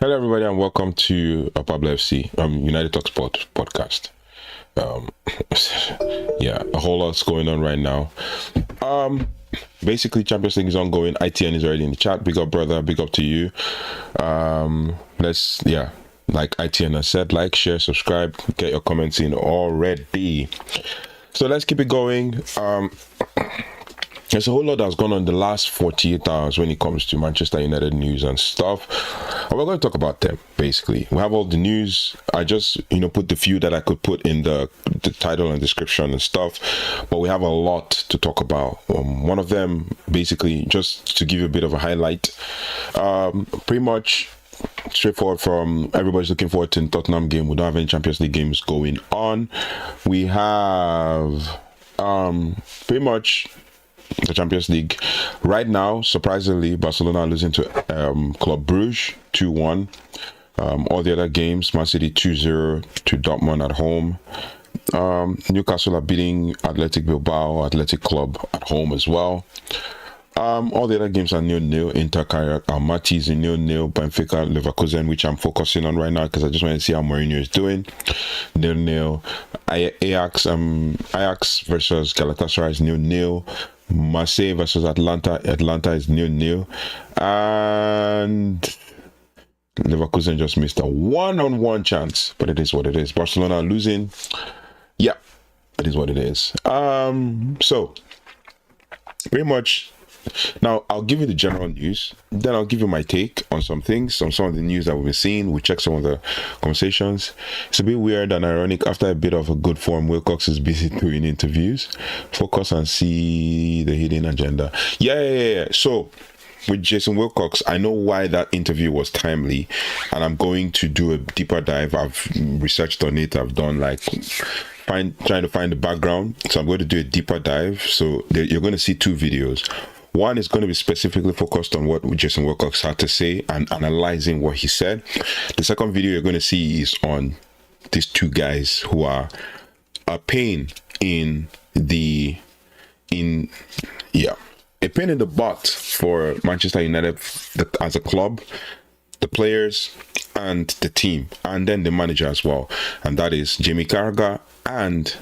Hello, everybody, and welcome to Pablo FC, United Talk Sport podcast. Um, yeah, a whole lot's going on right now. Basically, Champions League is ongoing. ITN is already in the chat. Big up, brother. Big up to you. Like ITN has said, like, share, subscribe, get your comments in already. So let's keep it going. There's a whole lot that's gone on in the last 48 hours when it comes to Manchester United news and stuff. And we're going to talk about them, basically. We have all the news. I just, put the few that I could put in the title and description and stuff. But we have a lot to talk about. One of them, basically, just to give you a bit of a highlight, pretty much straightforward from everybody's looking forward to the Tottenham game. We don't have any Champions League games going on. We have pretty much the Champions League right now. Surprisingly, Barcelona are losing to Club Brugge 2-1. All the other games, Man City 2-0 to Dortmund at home. Newcastle are beating Athletic Bilbao, Athletic Club at home as well. All the other games are 0-0. Inter Almaty is 0-0. Benfica Leverkusen, which I'm focusing on right now because I just want to see how Mourinho is doing. 0-0. Ajax versus Galatasaray is 0-0. Marseille versus Atlanta is 0-0. And Leverkusen just missed a one-on-one chance, but it is what it is. Barcelona are losing. Yeah, it is what it is. So pretty much. Now, I'll give you the general news, then I'll give you my take on some things, on some of the news that we've been seeing. We'll check some of the conversations. It's a bit weird and ironic. After a bit of a good form, Wilcox is busy doing interviews. Focus and see the hidden agenda. Yeah. So, with Jason Wilcox, I know why that interview was timely, and I'm going to do a deeper dive. I've researched on it. I've done trying to find the background. So I'm going to do a deeper dive. So you're going to see two videos. One is going to be specifically focused on what Jason Wilcox had to say and analyzing what he said. The second video you're going to see is on these two guys who are a pain in the butt for Manchester United as a club, the players and the team, and then the manager as well, and that is Jamie Carragher and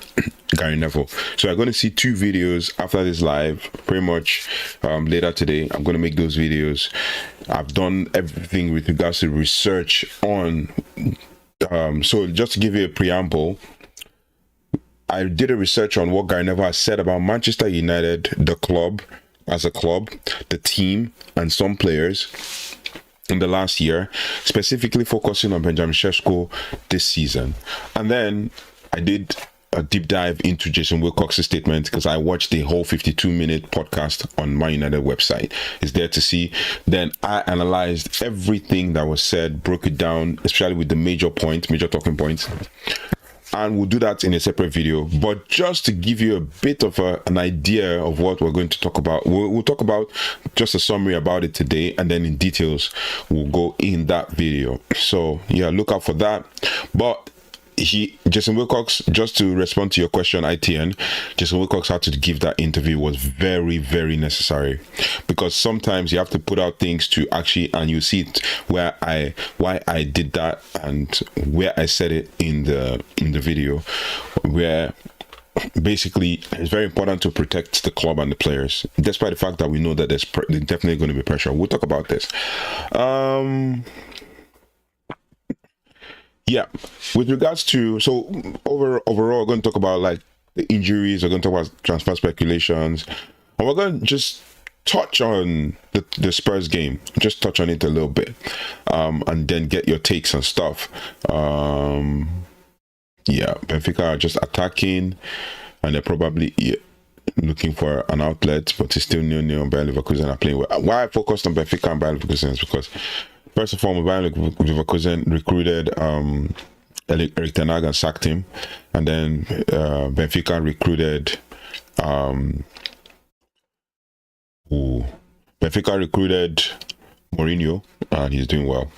Gary Neville. So I'm going to see two videos after this live, pretty much later today. I'm going to make those videos. I've done everything with regards to research on so just to give you a preamble, I did a research on what Gary Neville has said about Manchester United, the club as a club, the team, and some players in the last year, specifically focusing on Benjamin Sesko this season. And then I did a deep dive into Jason Wilcox's statement because I watched the whole 52-minute podcast on my United website. It's there to see. Then I analyzed everything that was said, broke it down, especially with the major talking points. And we'll do that in a separate video. But just to give you a bit of an idea of what we're going to talk about, we'll talk about just a summary about it today, and then in details, we'll go in that video. So yeah, look out for that. But Jason Wilcox, just to respond to your question, ITN, Jason Wilcox had to give that interview was very, very necessary, because sometimes you have to put out things to actually, and you see it why I did that and where I said it in the video, where basically it's very important to protect the club and the players, despite the fact that we know that there's definitely going to be pressure. We'll talk about this. Yeah, with regards to, so overall, we're going to talk about the injuries, we're going to talk about transfer speculations, and we're going to just touch on the Spurs game, just touch on it a little bit, and then get your takes and stuff. Benfica are just attacking, and they're probably looking for an outlet, but it's still 0-0. Bayer Leverkusen are playing well. Why I focused on Benfica and Bayer Leverkusen is because, first of all, Bayer Leverkusen recruited Erik ten Hag and sacked him, and then Benfica recruited Mourinho, and he's doing well,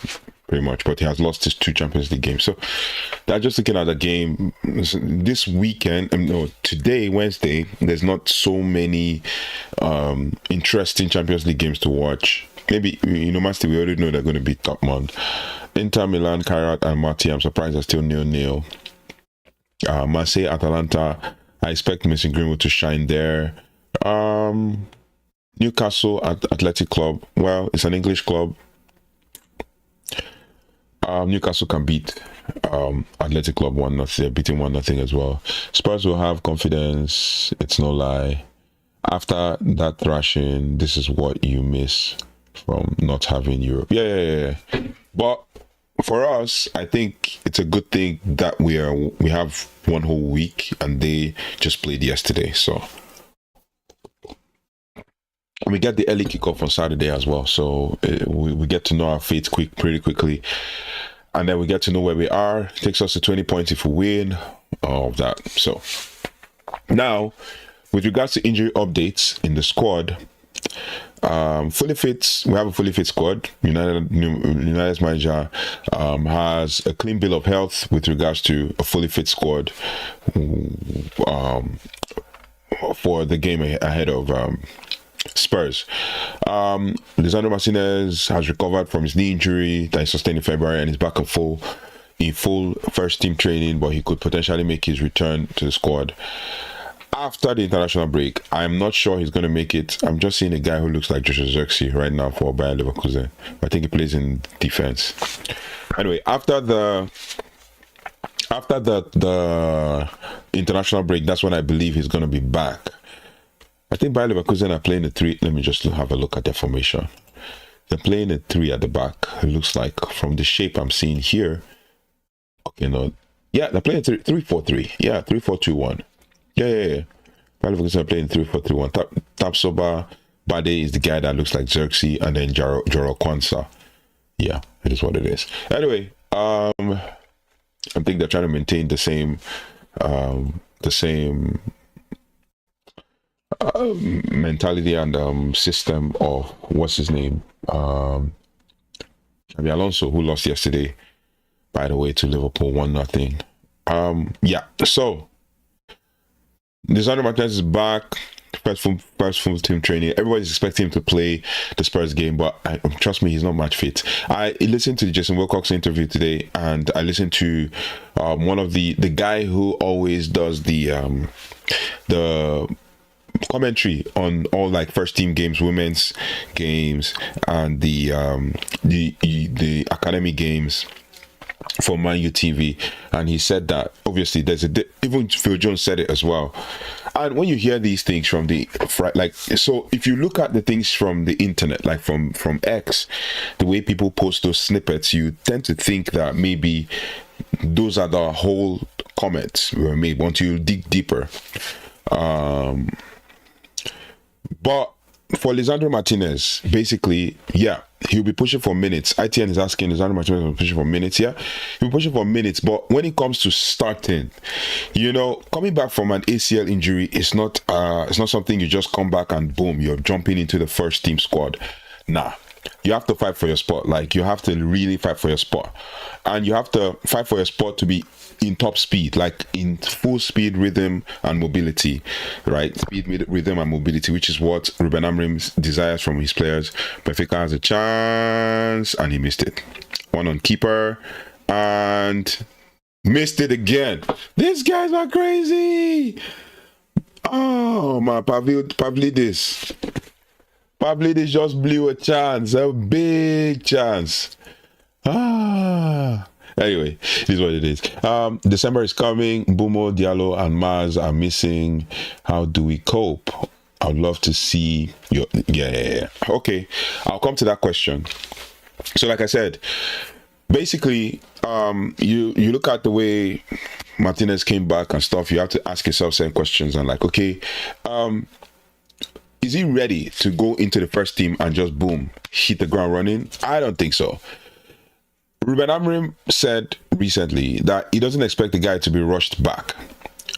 pretty much, but he has lost his 2 Champions League games. So they're just looking at the game this weekend. Today, Wednesday, there's not so many interesting Champions League games to watch. Maybe, Man City, we already know they're going to beat Dortmund. Inter Milan, Kairat and Marti, I'm surprised they're still 0-0. Marseille, Atalanta, I expect Mason Greenwood to shine there. Newcastle Athletic Club, well, it's an English club. Newcastle can beat Athletic Club 1-0. They're beating 1-0 as well. Spurs will have confidence, it's no lie. After that thrashing, this is what you miss from not having Europe. Yeah. But for us, I think it's a good thing that we have one whole week and they just played yesterday. So we get the early kickoff on Saturday as well. So we get to know our fate pretty quickly. And then we get to know where we are. It takes us to 20 points if we win. All of that. So now, with regards to injury updates in the squad, fully fit, we have a fully fit squad. United's manager has a clean bill of health with regards to a fully fit squad for the game ahead of Spurs. Lisandro Martínez has recovered from his knee injury that he sustained in February and is back in full first team training, but he could potentially make his return to the squad after the international break. I'm not sure he's going to make it. I'm just seeing a guy who looks like Joshua Zirkzee right now for Bayer Leverkusen. I think he plays in defense. Anyway, after the international break, that's when I believe he's going to be back. I think Bayer Leverkusen are playing a 3. Let me just have a look at their formation. They're playing a 3 at the back. It looks like from the shape I'm seeing here. Okay, no. Yeah, they're playing 3-4-3. Yeah, 3-4-2-1. Yeah. Bayer Leverkusen are playing 3-4-3-1. Tapsoba Bade is the guy that looks like Zirkzee, and then Jaro Kwanzaa. Yeah, it is what it is. Anyway, I think they're trying to maintain the same mentality and system of what's his name, Xabi Alonso, who lost yesterday, by the way, to Liverpool 1-0. Yeah, so Lisandro Martínez is back. First full team training. Everybody's expecting him to play the Spurs game, but trust me, he's not match fit. I listened to the Jason Wilcox interview today, and I listened to one of the guy who always does the commentary on all like first team games, women's games, and the academy games for Man U TV, and he said that obviously there's even Phil Jones said it as well. And when you hear these things from so if you look at the things from the internet, like from X, the way people post those snippets, you tend to think that maybe those are the whole comments were made once you dig deeper. But for Lisandro Martínez, basically, yeah, he'll be pushing for minutes. ITN is asking Lisandro Martínez will be pushing for minutes. Yeah, he'll be pushing for minutes. But when it comes to starting, coming back from an ACL injury is not something you just come back and boom, you're jumping into the first team squad. Nah. You have to fight for your spot. Like, you have to really fight for your spot. And you have to fight for your spot to be in top speed, like in full speed, rhythm, and mobility, right? Speed, rhythm, and mobility, which is what Rúben Amorim desires from his players. Benfica has a chance, and he missed it. One on keeper, and missed it again. These guys are crazy. Oh, my Pavlidis. Pavlidis just blew a chance, a big chance. Anyway, this is what it is. December is coming. Bumo, Diallo, and Maz are missing. How do we cope? I'd love to see your... Yeah. Okay, I'll come to that question. So, like I said, basically, you look at the way Martinez came back and stuff. You have to ask yourself certain questions and like, okay, is he ready to go into the first team and just boom, hit the ground running? I don't think so. Rúben Amorim said recently that he doesn't expect the guy to be rushed back.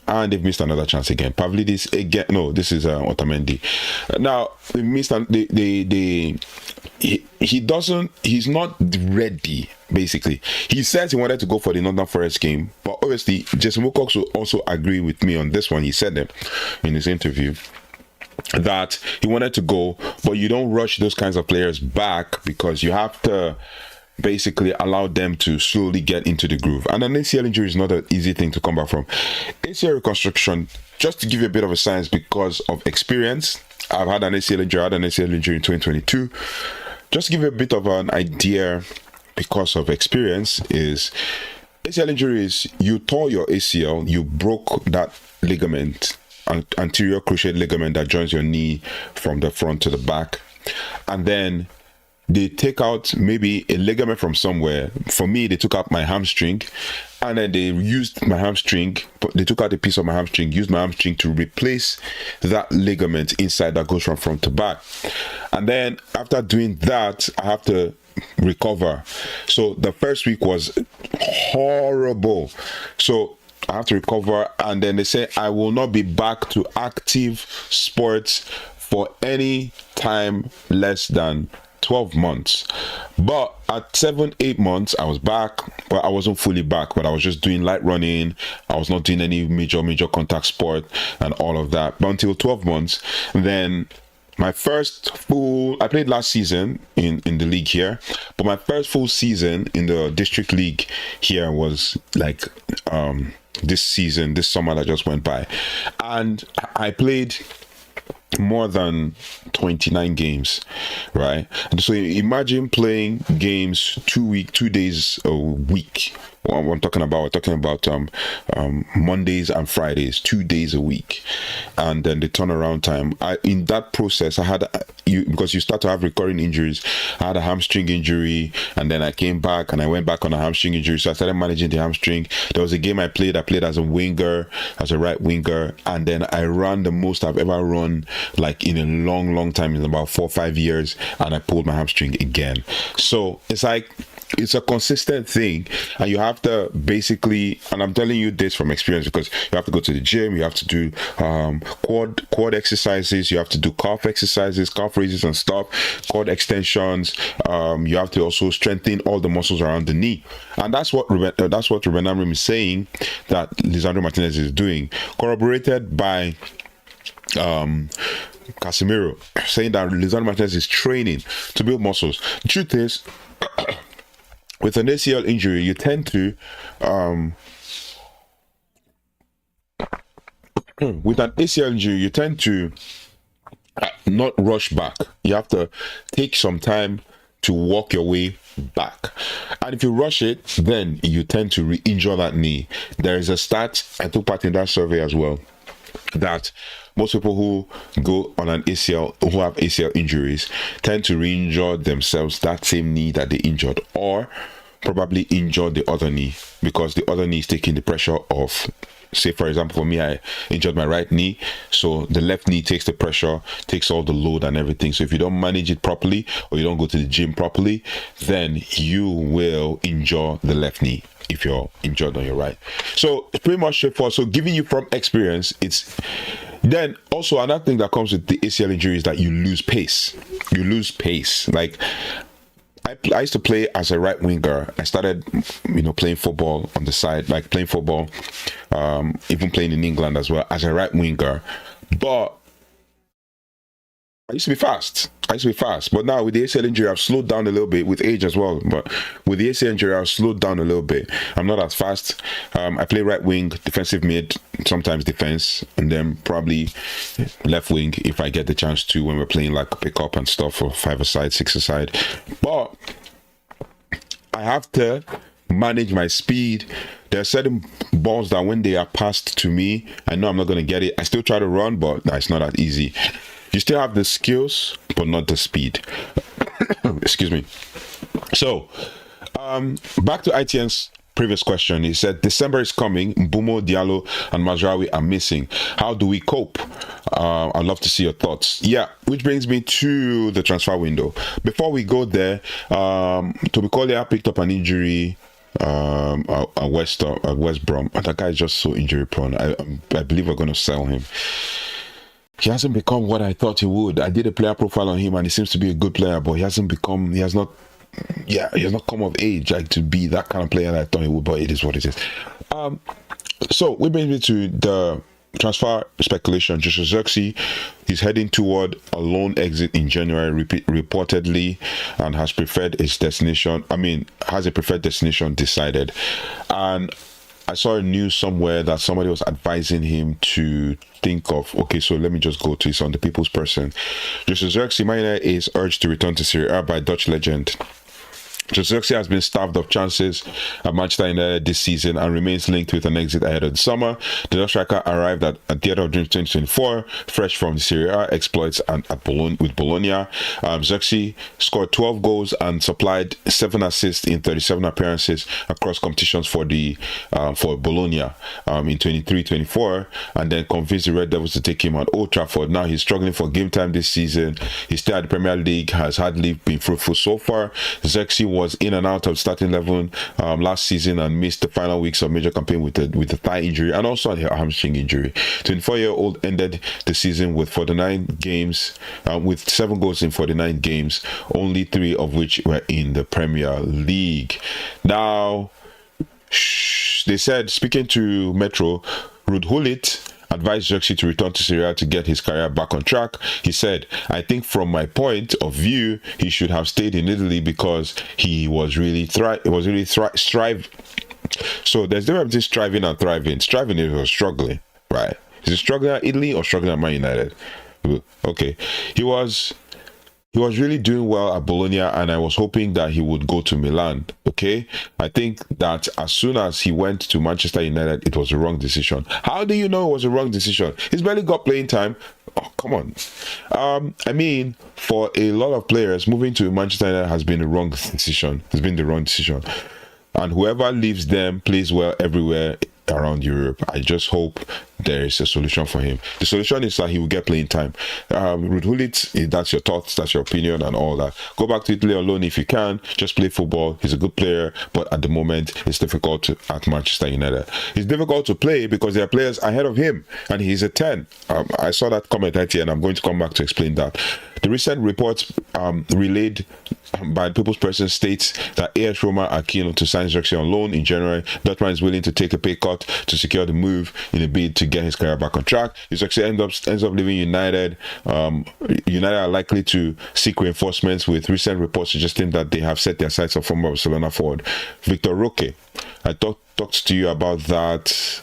And they've missed another chance again. Pavlidis again. No, this is Otamendi. Now they missed. He's not ready. Basically, he says he wanted to go for the Nottingham Forest game, but obviously Jason Wilcox will also agree with me on this one. He said it in his interview that he wanted to go, but you don't rush those kinds of players back because you have to basically allowed them to slowly get into the groove. And an ACL injury is not an easy thing to come back from. ACL reconstruction, just to give you a bit of a sense because of experience, I've had an ACL injury, in 2022. Just to give you a bit of an idea because of experience is ACL injury is you tore your ACL, you broke that ligament, anterior cruciate ligament that joins your knee from the front to the back, and then they take out maybe a ligament from somewhere. For me, they took out my hamstring, and then they used my hamstring, but they took out a piece of my hamstring, used my hamstring to replace that ligament inside that goes from front to back. And then after doing that, I have to recover. So the first week was horrible. So I have to recover, and then they say I will not be back to active sports for any time less than 12 months. But at 7-8 months I was back, but I wasn't fully back, but I was just doing light running. I was not doing any major contact sport and all of that. But until 12 months, then my first full, I played last season in the league here, but my first full season in the district league here was like this summer that just went by, and I played more than 29 games, right? And so imagine playing games 2 days a week. Well, we're talking about Mondays and Fridays, 2 days a week, and then the turnaround time. In that process, I had because you start to have recurring injuries. I had a hamstring injury, and then I came back and I went back on a hamstring injury. So I started managing the hamstring. There was a game I played as a winger, as a right winger, and then I ran the most I've ever run, like in a long time, in about 4 or 5 years, and I pulled my hamstring again. So it's like, it's a consistent thing, and you have to basically, and I'm telling you this from experience, because you have to go to the gym, you have to do quad exercises, you have to do calf exercises, calf raises and stuff, quad extensions. You have to also strengthen all the muscles around the knee, and that's what Rúben Amorim is saying that Lisandro Martínez is doing, corroborated by Casemiro saying that Lisandro Martínez is training to build muscles. The truth is, with an ACL injury, you tend to not rush back. You have to take some time to walk your way back, and if you rush it, then you tend to re-injure that knee. There is a stat, I took part in that survey as well, that most people who go on an ACL, who have ACL injuries, tend to re-injure themselves that same knee that they injured, or probably injure the other knee, because the other knee is taking the pressure of, say for example, for me, I injured my right knee, so the left knee takes the pressure, takes all the load and everything. So if you don't manage it properly, or you don't go to the gym properly, then you will injure the left knee if you're injured on your right. So it's pretty much straightforward. So giving you from experience, it's then also another thing that comes with the ACL injury is that you lose pace. Like I used to play as a right winger. I started, playing football on the side, like playing football, even playing in England as well as a right winger. But I used to be fast. But now with the ACL injury, I've slowed down a little bit with age as well. But with the ACL injury, I've slowed down a little bit. I'm not as fast. I play right wing, defensive mid, sometimes defense, and then probably left wing if I get the chance to, when we're playing like pick up and stuff, or 5-a-side, 6-a-side. But I have to manage my speed. There are certain balls that when they are passed to me, I know I'm not going to get it. I still try to run, but it's not that easy. You still have the skills, but not the speed. Excuse me. So, back to ITN's previous question. He said, December is coming. Mbumo, Diallo, and Mazraoui are missing. How do we cope? I'd love to see your thoughts. Yeah, which brings me to the transfer window. Before we go there, Toby Collier picked up an injury at West Brom. And that guy is just so injury prone. I believe we're going to sell him. He hasn't become what I thought he would. I did a player profile on him, and he seems to be a good player, but he has not come of age like to be that kind of player that I thought he would, but it is what it is. So we brings me to the transfer speculation. Joshua Zirkzee is heading toward a loan exit in January, reportedly, and has a preferred destination decided. And I saw a news somewhere that somebody was advising him to think of, okay, so let me just go to this on the People's Person. Joshua Zirkzee is urged to return to Serie A by Dutch legend. Joshua Zirkzee has been starved of chances at Manchester United this season and remains linked with an exit ahead of the summer. The Dutch striker arrived at Theatre of Dreams 2024, fresh from the Serie A exploits with Bologna. Zirkzee scored 12 goals and supplied 7 assists in 37 appearances across competitions for Bologna in 23-24, and then convinced the Red Devils to take him on Old Trafford. Now he's struggling for game time this season. His stay at the Premier League has hardly been fruitful so far. Zirkzee was in and out of starting 11 last season and missed the final weeks of major campaign with a thigh injury and also a hamstring injury. 24-year-old ended the season with 49 games, with 7 goals in 49 games, only 3 of which were in the Premier League. Now, they said, speaking to Metro, Ruud Gullit advised Zirkzee to return to Serie A to get his career back on track. He said, I think from my point of view, he should have stayed in Italy because he was really striving. So there's a difference between striving and thriving. Striving is struggling, right? Is he struggling at Italy or struggling at Man United? Okay. He was really doing well at Bologna, and I was hoping that he would go to Milan. Okay, I think that as soon as he went to Manchester United, it was a wrong decision. How do you know it was a wrong decision? He's barely got playing time. Oh, come on. I mean, for a lot of players, moving to Manchester United has been the wrong decision. And whoever leaves them plays well everywhere around Europe. I just hope there is a solution for him. The solution is that he will get playing time. Ruud Gullit, that's your thoughts, that's your opinion and all that. Go back to Italy alone if you can. Just play football. He's a good player, but at the moment it's difficult at Manchester United. It's difficult to play because there are players ahead of him and he's a 10. I saw that comment right here and I'm going to come back to explain that. The recent reports relayed by the People's Person states that AS Roma are keen to sign Zirkzee on loan in January. Dortmund is willing to take a pay cut to secure the move in a bid to get his career back on track. If Zirkzee ends up leaving United, United are likely to seek reinforcements, with recent reports suggesting that they have set their sights on former Barcelona forward Victor Roque. I talked to you about that.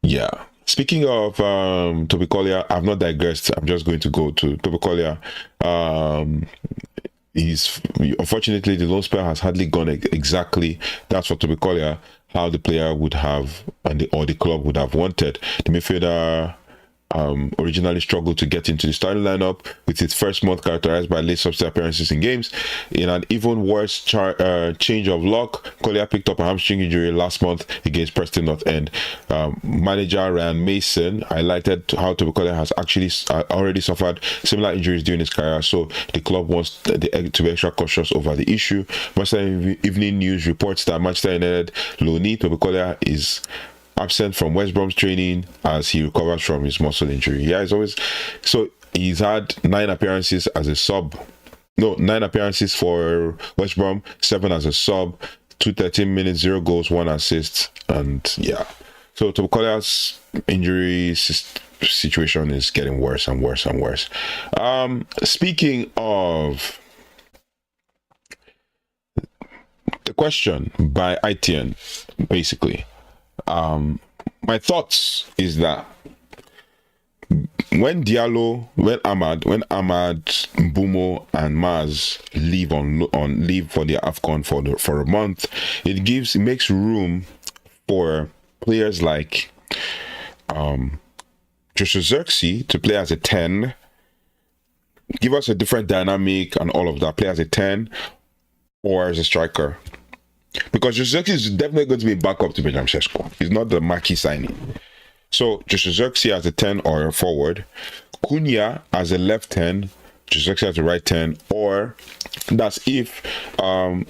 Yeah. Speaking of Toby Collier, I've not digressed. I'm just going to go to Toby Collier. Unfortunately, the loan spell has hardly gone exactly. That's for Toby Collier, how the player would have or the club would have wanted. The midfielder originally struggled to get into the starting lineup, with its first month characterized by late substitute appearances in games. In an even worse change of luck, Collier picked up a hamstring injury last month against Preston North End. Manager Ryan Mason highlighted how Toby Collier has actually already suffered similar injuries during his career, so the club wants to be extra cautious over the issue. Manchester Evening News reports that Manchester United loanee Toby Collier is absent from West Brom's training as he recovers from his muscle injury. Yeah, he's had 9 appearances as a sub. No, 9 appearances for West Brom, 7 as a sub, 13 minutes, 0 goals, 1 assist, and yeah. So Toby Collier's injury situation is getting worse and worse and worse. Speaking of the question by ITN, basically. My thoughts is that when Diallo, when Ahmad, Mbumo and Maz leave on leave for the AFCON for a month, it makes room for players like Joshua Zirkzee to play as a 10, give us a different dynamic and all of that, play as a 10 or as a striker. Because Joshua Zirkzee is definitely going to be backup to Benjamin Sesko. He's not the Micky signing. So Joshua Zirkzee as a 10 or a forward, Cunha as a left 10, Joshua Zirkzee as a right 10, or that's if Rúben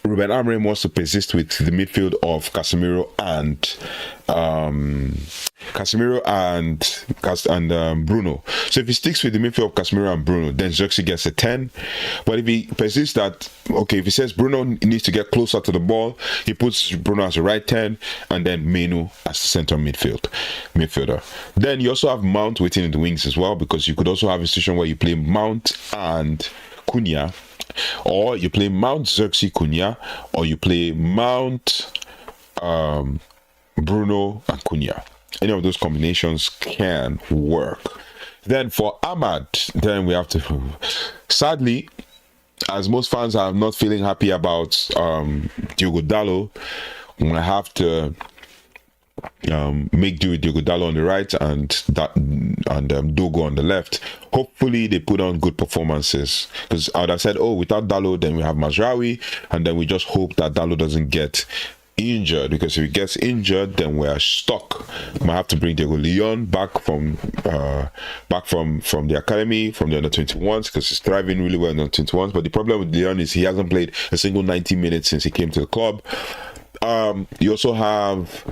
Amorim wants to persist with the midfield of Casemiro and Casemiro and Bruno. So if he sticks with the midfield of Casemiro and Bruno, then Zirkzee gets a 10. But if he persists that, okay, if he says Bruno needs to get closer to the ball, he puts Bruno as a right 10 and then Menu as the centre midfielder. Then you also have Mount waiting in the wings as well, because you could also have a situation where you play Mount and Cunha, or you play Mount, Zirkzee, Cunha, or you play Mount, Bruno and Cunha. Any of those combinations can work. Then for Ahmad, then we have to, sadly, as most fans are not feeling happy about Diogo Dalot, we have to make do with Diogo Dalot on the right and Dogo on the left. Hopefully they put on good performances, because I would have said, without Dalot then we have Mazraoui, and then we just hope that Dalot doesn't get injured, because if he gets injured then we're stuck. We might have to bring Diego Leon back from the academy, from the under 21s, because he's thriving really well in the under 21s. But the problem with Leon is he hasn't played a single 90 minutes since he came to the club. You also have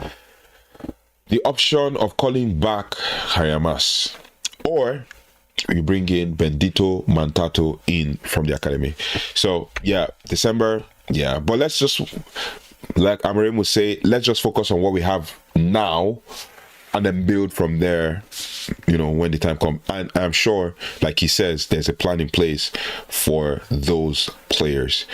the option of calling back Hayamas, or you bring in Bendito Mantato in from the academy. So yeah, December, yeah, but let's just, like Amorim would say, let's just focus on what we have now and then build from there, when the time comes. And I'm sure, like he says, there's a plan in place for those players,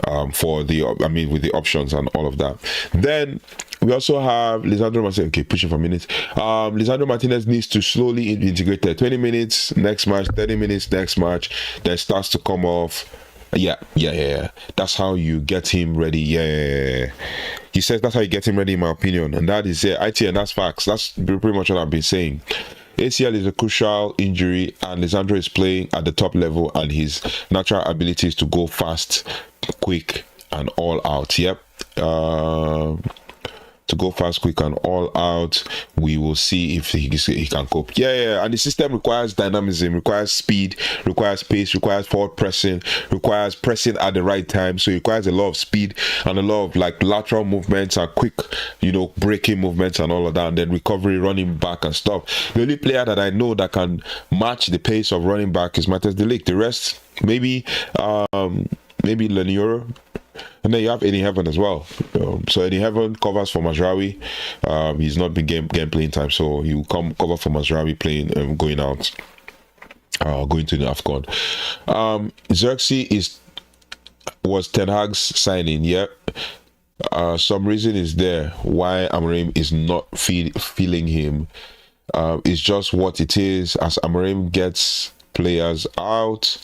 with the options and all of that. Then we also have Lisandro Martínez. Okay, pushing for minutes. Lisandro Martínez needs to slowly integrate there. 20 minutes next match, 30 minutes next match, then starts to come off. Yeah. That's how you get him ready. Yeah. He says that's how you get him ready, in my opinion. And that is ITN, that's facts. That's pretty much what I've been saying. ACL is a crucial injury, and Lisandro is playing at the top level, and his natural ability is to go fast, quick, and all out. Yep. To go fast, quick, and all out. We will see if he can cope. Yeah. And the system requires dynamism, requires speed, requires pace, requires forward pressing, requires pressing at the right time. So it requires a lot of speed and a lot of lateral movements and quick, breaking movements and all of that, and then recovery, running back and stuff. The only player that I know that can match the pace of running back is Matthijs de Ligt. The rest, maybe Lenioro. And then you have Eddie Heaven as well. So Eddie Heaven covers for Mazraoui. He's not been game playing time, so he will come cover for Mazraoui playing, going out, going to the AFCON. Zirkzee was Ten Hag's signing. Yep. Some reason is there why Amorim is not feeling him. It's just what it is. As Amorim gets players out,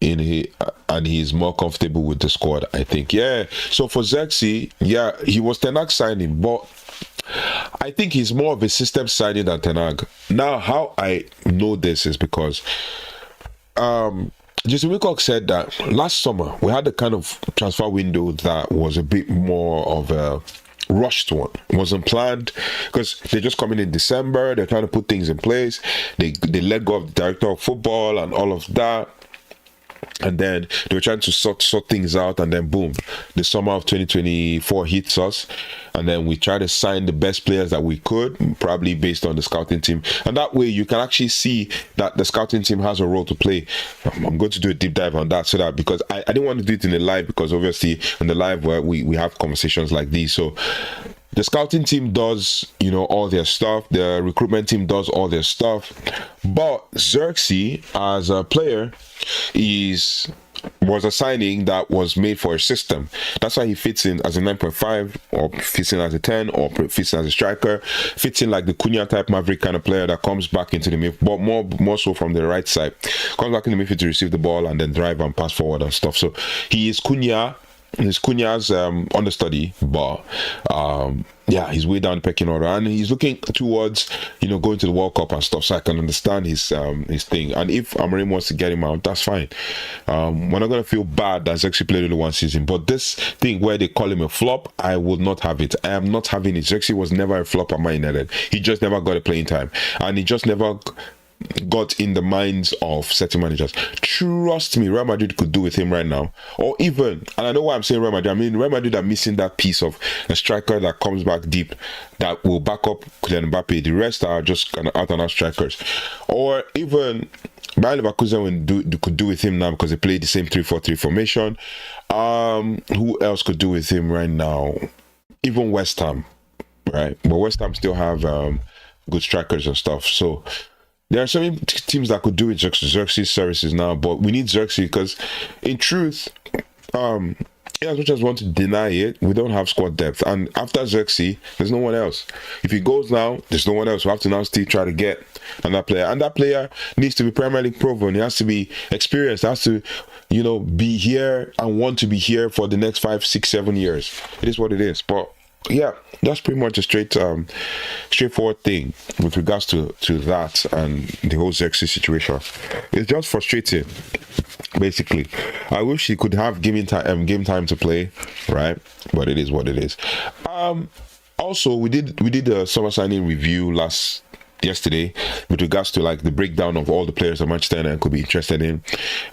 and he's more comfortable with the squad, I think. Yeah. So for Zirkzee, yeah, he was Ten Hag signing, but I think he's more of a system signing than Ten Hag. Now, how I know this is because Jason Wilcox said that last summer we had a kind of transfer window that was a bit more of a rushed one. It wasn't planned, because they're just coming in December, they're trying to put things in place, they let go of the director of football and all of that. And then they were trying to sort things out, and then boom, the summer of 2024 hits us, and then we try to sign the best players that we could, probably based on the scouting team. And that way you can actually see that the scouting team has a role to play. I'm going to do a deep dive on that, so that, because I didn't want to do it in the live, because obviously in the live where we have conversations like these. So the scouting team does, all their stuff. The recruitment team does all their stuff. But Zirkzee, as a player, was a signing that was made for a system. That's why he fits in as a 9.5, or fits in as a 10, or fits in as a striker. Fits in like the Cunha type maverick kind of player that comes back into the midfield, but more so from the right side. Comes back in the midfield to receive the ball and then drive and pass forward and stuff. So he is Cunha. He's Cunha's understudy, but he's way down the pecking order, and he's looking towards going to the World Cup and stuff. So I can understand his thing. And if Amorim wants to get him out, that's fine. We're not gonna feel bad that Zirkzee played only one season. But this thing where they call him a flop, I would not have it. I am not having it. Zirkzee was never a flop at Man United. He just never got a playing time, and he just never got in the minds of certain managers. Trust me, Real Madrid could do with him right now. Or even, and I know why I'm saying Real Madrid, I mean Real Madrid are missing that piece of a striker that comes back deep, that will back up Kylian Mbappe. The rest are just kind of out and out strikers. Or even Bayer Leverkusen could do with him now, because they play the same 3-4-3 formation. Who else could do with him right now? Even West Ham, right? But West Ham still have good strikers and stuff. So there are so many teams that could do with Zirkzee's services now, but we need Zirkzee because, in truth, as much as we want to deny it, we don't have squad depth. And after Zirkzee, there's no one else. If he goes now, there's no one else. We have to now still try to get another player. And that player needs to be Premier League proven. He has to be experienced. He has to, be here and want to be here for the next 5, 6, 7 years. It is what it is. But yeah, that's pretty much a straightforward thing with regards to that and the whole Zirkzee situation. It's just frustrating, basically. I wish he could have game time to play, right? But it is what it is. Also, we did a summer signing review yesterday with regards to like the breakdown of all the players that Manchester United could be interested in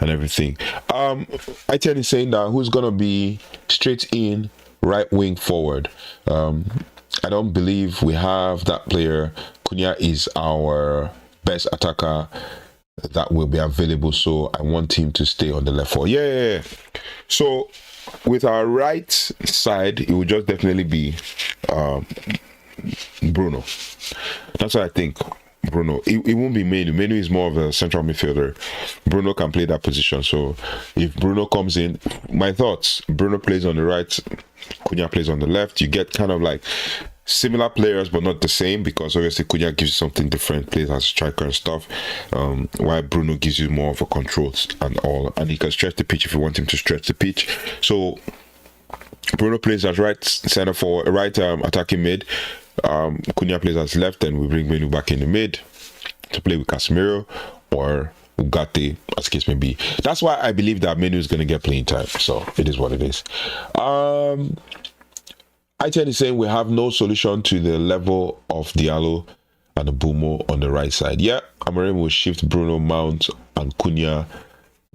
and everything. ITN is saying that who's gonna be straight in right wing forward. I don't believe we have that player. Cunha is our best attacker that will be available, so I want him to stay on the left forward. Yeah. So with our right side, it will just definitely be Bruno. That's what I think. Bruno. It won't be Menu. Menu is more of a central midfielder. Bruno can play that position. So if Bruno comes in, my thoughts, Bruno plays on the right, Cunha plays on the left. You get kind of like similar players, but not the same, because obviously Cunha gives you something different, plays as a striker and stuff, while Bruno gives you more of a control and all. And he can stretch the pitch if you want him to stretch the pitch. So Bruno plays as right center forward, right attacking mid. Cunha plays as left, and we bring Menu back in the mid to play with Casemiro or Ugarte, as the case may be. That's why I believe that Menu is going to get playing time. So it is what it is. ITN is saying we have no solution to the level of Diallo and Bumo on the right side. Yeah, Amorim will shift Bruno, Mount, and Cunha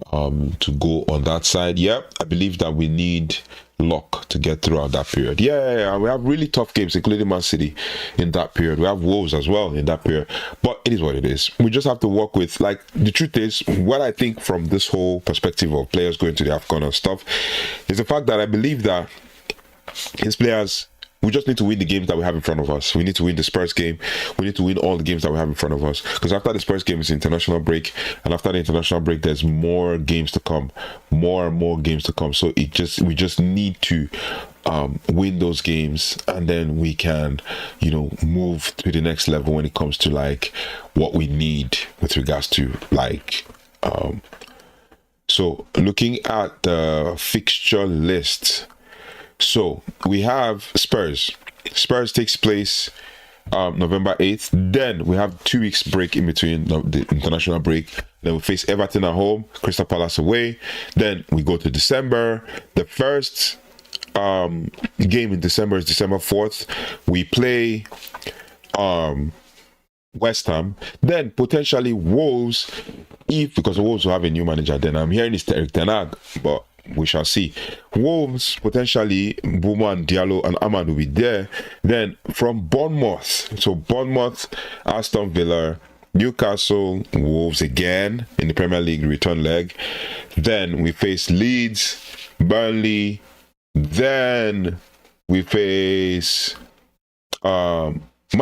to go on that side. Yeah, I believe that we need luck to get throughout that period. Yeah, we have really tough games, including Man City in that period. We have Wolves as well in that period. But it is what it is. We just have to work with, like, the truth is, what I think from this whole perspective of players going to the AFCON and stuff is the fact that I believe that his players, we just need to win the games that we have in front of us. We need to win the Spurs game. We need to win all the games that we have in front of us. Because after the Spurs game is international break, and after the international break, there's more games to come, more and more games to come. So we just need to win those games, and then we can, move to the next level when it comes to like what we need with regards to like. So looking at the fixture list. So we have Spurs. Spurs takes place November 8th. Then we have 2 weeks break in between the international break. Then we face Everton at home, Crystal Palace away. Then we go to December. The first game in December is December 4th. We play West Ham. Then potentially Wolves, because Wolves will have a new manager. Then I'm hearing it's Erik ten Hag, but we shall see. Wolves, potentially Buma and Diallo and Ahmad will be there. Then from Bournemouth, so Bournemouth, Aston Villa, Newcastle, Wolves again in the Premier League return leg. Then we face Leeds, Burnley. Then we face Man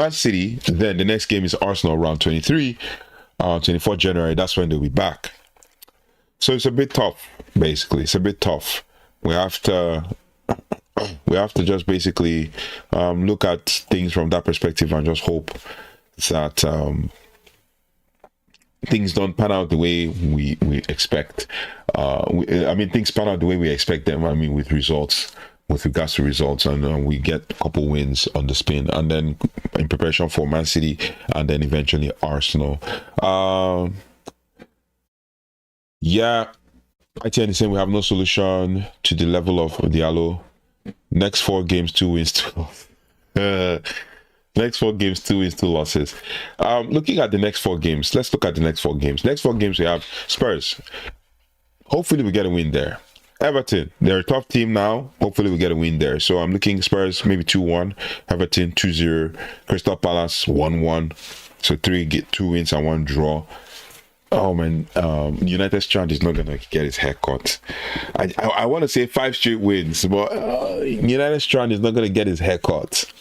City. Then the next game is Arsenal, round 23, 24th January. That's when they'll be back. So it's a bit tough, basically. It's a bit tough. We have to just basically look at things from that perspective and just hope that things don't pan out the way we expect. Things pan out the way we expect them. With results, with regards to results, and we get a couple wins on the spin, and then in preparation for Man City, and then eventually Arsenal. Yeah, ITN is saying we have no solution to the level of Diallo. Next 4 games, 2 wins. Next 4 games, 2 wins, 2 losses. Looking at the next 4 games, let's look at the next 4 games. Next 4 games, we have Spurs. Hopefully, we get a win there. Everton, they're a tough team now. Hopefully, we get a win there. So I'm looking Spurs maybe 2-1, Everton 2-0, Crystal Palace 1-1. So 2 wins and 1 draw. Oh man, United Strand is not gonna get his hair cut. I want to say 5 straight wins, but United Strand is not gonna get his hair cut.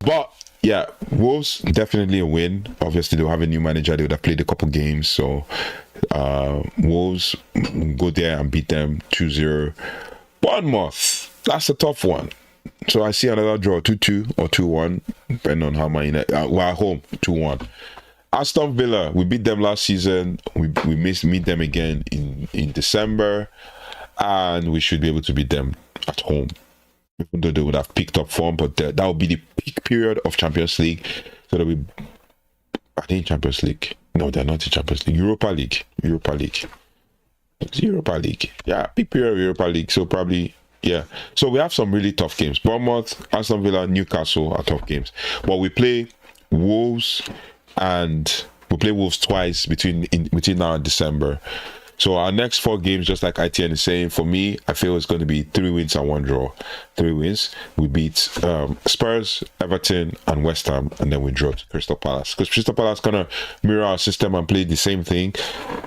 But yeah, Wolves definitely a win. Obviously, they'll have a new manager. They would have played a couple games, so Wolves go there and beat them 2-0. Bournemouth, that's a tough one. So I see another draw, 2-2 or 2-1, depending on how many. We're at home, 2-1. Aston Villa, we beat them last season. We meet them again in December, and we should be able to beat them at home. Even though they would have picked up form, but that would be the peak period of Champions League. So that I think Champions League. No, they're not in Champions League. Europa League. It's Europa League. Yeah, peak period of Europa League. So probably, yeah. So we have some really tough games. Bournemouth, Aston Villa, Newcastle are tough games. But we play Wolves, and we play Wolves twice between now and December. So our next 4 games, just like ITN is saying, for me, I feel it's going to be 3 wins and 1 draw. 3 wins. We beat Spurs, Everton, and West Ham, and then we draw to Crystal Palace. Because Crystal Palace kind of mirror our system and play the same thing.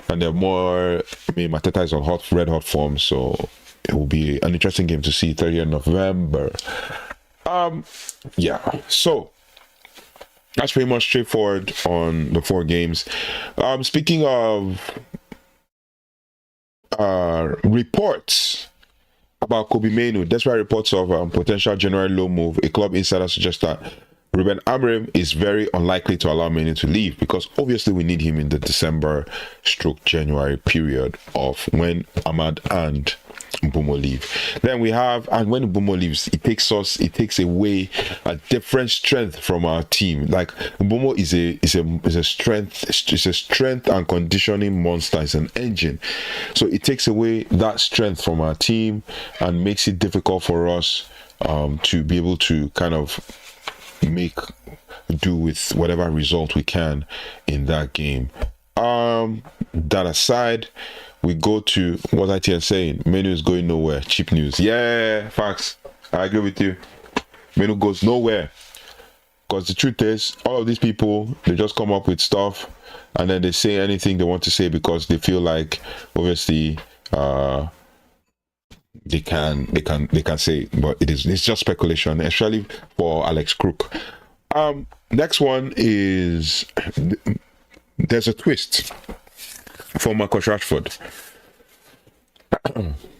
And they're more, Mateta is on red hot form, so it will be an interesting game to see 30th of November. Yeah, so that's pretty much straightforward on the 4 games. Speaking of reports about Kobbie Mainoo, that's why reports of potential January loan move. A club insider suggests that Rúben Amorim is very unlikely to allow Mainoo to leave, because obviously we need him in the December/January period of when Ahmad and Mbeumo leave. Then we have, and when Mbeumo leaves, it takes away a different strength from our team. Like Mbeumo is a strength and conditioning monster. It's an engine, so it takes away that strength from our team and makes it difficult for us to be able to kind of make do with whatever result we can in that game. That aside, we go to what ITN saying. Mainoo is going nowhere. Cheap news. Yeah, facts. I agree with you. Mainoo goes nowhere. Because the truth is, all of these people, they just come up with stuff and then they say anything they want to say because they feel like, obviously, they can say it, but it's just speculation, especially for Alex Crook. Next one is, there's a twist for Marcus Rashford.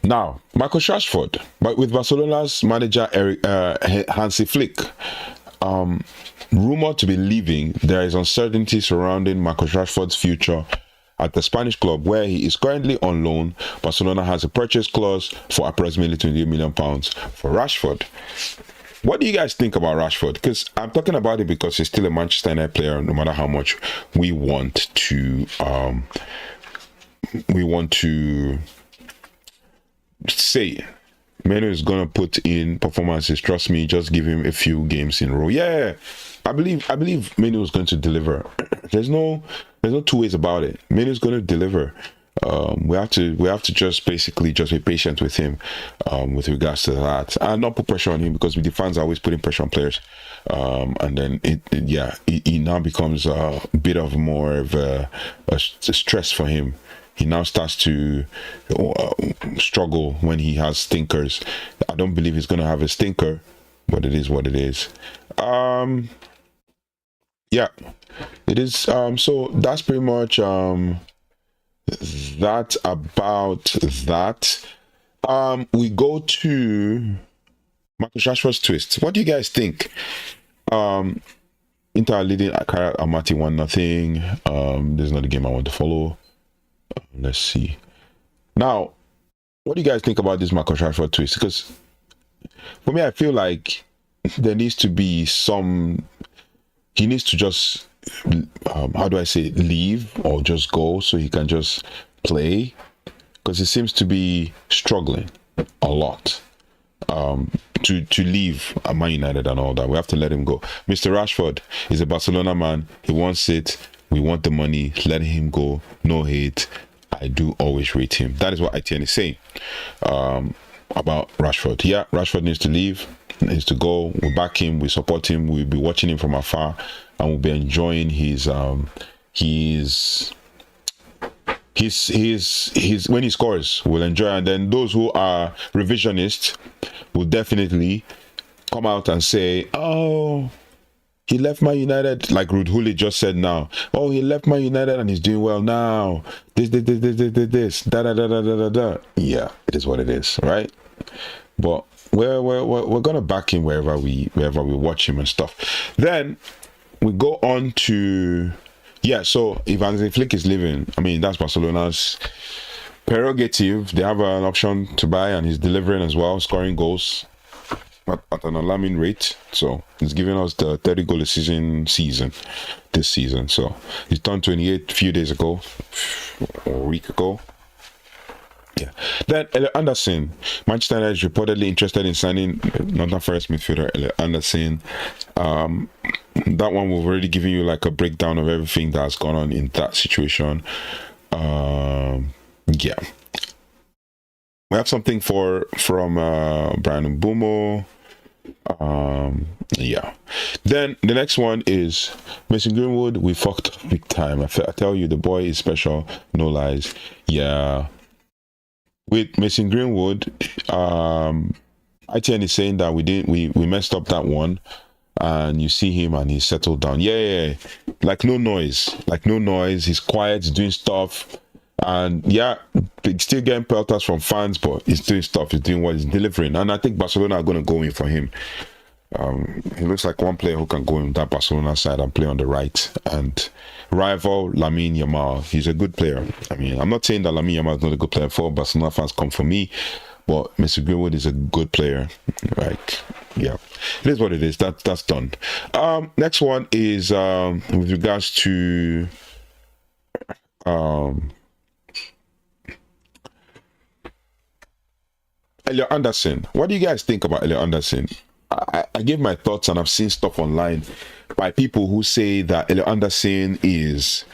Now, Marcus Rashford, but with Barcelona's manager Hansi Flick, rumored to be leaving, there is uncertainty surrounding Marcus Rashford's future at the Spanish club where he is currently on loan. Barcelona has a purchase clause for approximately £28 million for Rashford. What do you guys think about Rashford? Because I'm talking about it because he's still a Manchester United player, no matter how much we want to say Mainoo is gonna put in performances. Trust me, just give him a few games in a row. Yeah, I believe Mainoo is going to deliver. There's no 2 ways about it. Mainoo is going to deliver. We have to just basically just be patient with him with regards to that, and not put pressure on him, because the fans are always putting pressure on players, and then it now becomes a bit of more of a stress for him. He now starts to struggle when he has stinkers. I don't believe he's going to have a stinker, but it is what it is. Yeah, it is. So that's pretty much that about that. We go to Marcus Rashford's twist. What do you guys think? Inter leading Akara Amati 1-0. There's another game I want to follow. Let's see. Now, what do you guys think about this Marcus Rashford twist? Because for me, I feel like there needs to be some. He needs to just, how do I say, leave or just go so he can just play, because he seems to be struggling a lot. to leave Man United and all that. We have to let him go. Mr. Rashford is a Barcelona man. He wants it. We want the money. Let him go. No hate. I do always rate him. That is what ITN is saying about Rashford. Yeah, Rashford needs to leave. Needs to go. We back him. We support him. We'll be watching him from afar, and we'll be enjoying his when he scores, we'll enjoy. And then those who are revisionists will definitely come out and say, oh, he left Man United, like Ruud Gullit just said now. Oh, he left Man United and he's doing well now. This, da da da da da da. Yeah, it is what it is, right? But we're gonna back him wherever we watch him and stuff. Then we go on to so if Hansi Flick is leaving, I mean, that's Barcelona's prerogative. They have an option to buy, and he's delivering as well, scoring goals at an alarming rate. So he's giving us the 30 goal a season this season. So he's turned 28 a few days ago, or a week ago. Yeah. Then Elliot Anderson, Manchester United is reportedly interested in signing Northern Forest midfielder Elliot Anderson. That one we've already given you like a breakdown of everything that's gone on in that situation. Yeah. We have something from Brian Mbumo. Yeah. Then the next one is Mason Greenwood. We fucked up big time. I tell you, the boy is special. No lies. Yeah. With Mason Greenwood, ITN is saying that we messed up that one, and you see him and he's settled down. Yeah. Like no noise. He's quiet, he's doing stuff. And yeah, he's still getting pelters from fans, but he's doing stuff, he's doing what he's delivering. And I think Barcelona are going to go in for him. He looks like one player who can go in that Barcelona side and play on the right. And rival Lamine Yamal, he's a good player. I mean, I'm not saying that Lamine Yamal is not a good player for Barcelona fans come for me, but Mr. Greenwood is a good player. Like, yeah, it is what it is. That's done. Next one is with regards to Elliot Anderson. What do you guys think about Elliot Anderson? I give my thoughts, and I've seen stuff online by people who say that Elliot Anderson is,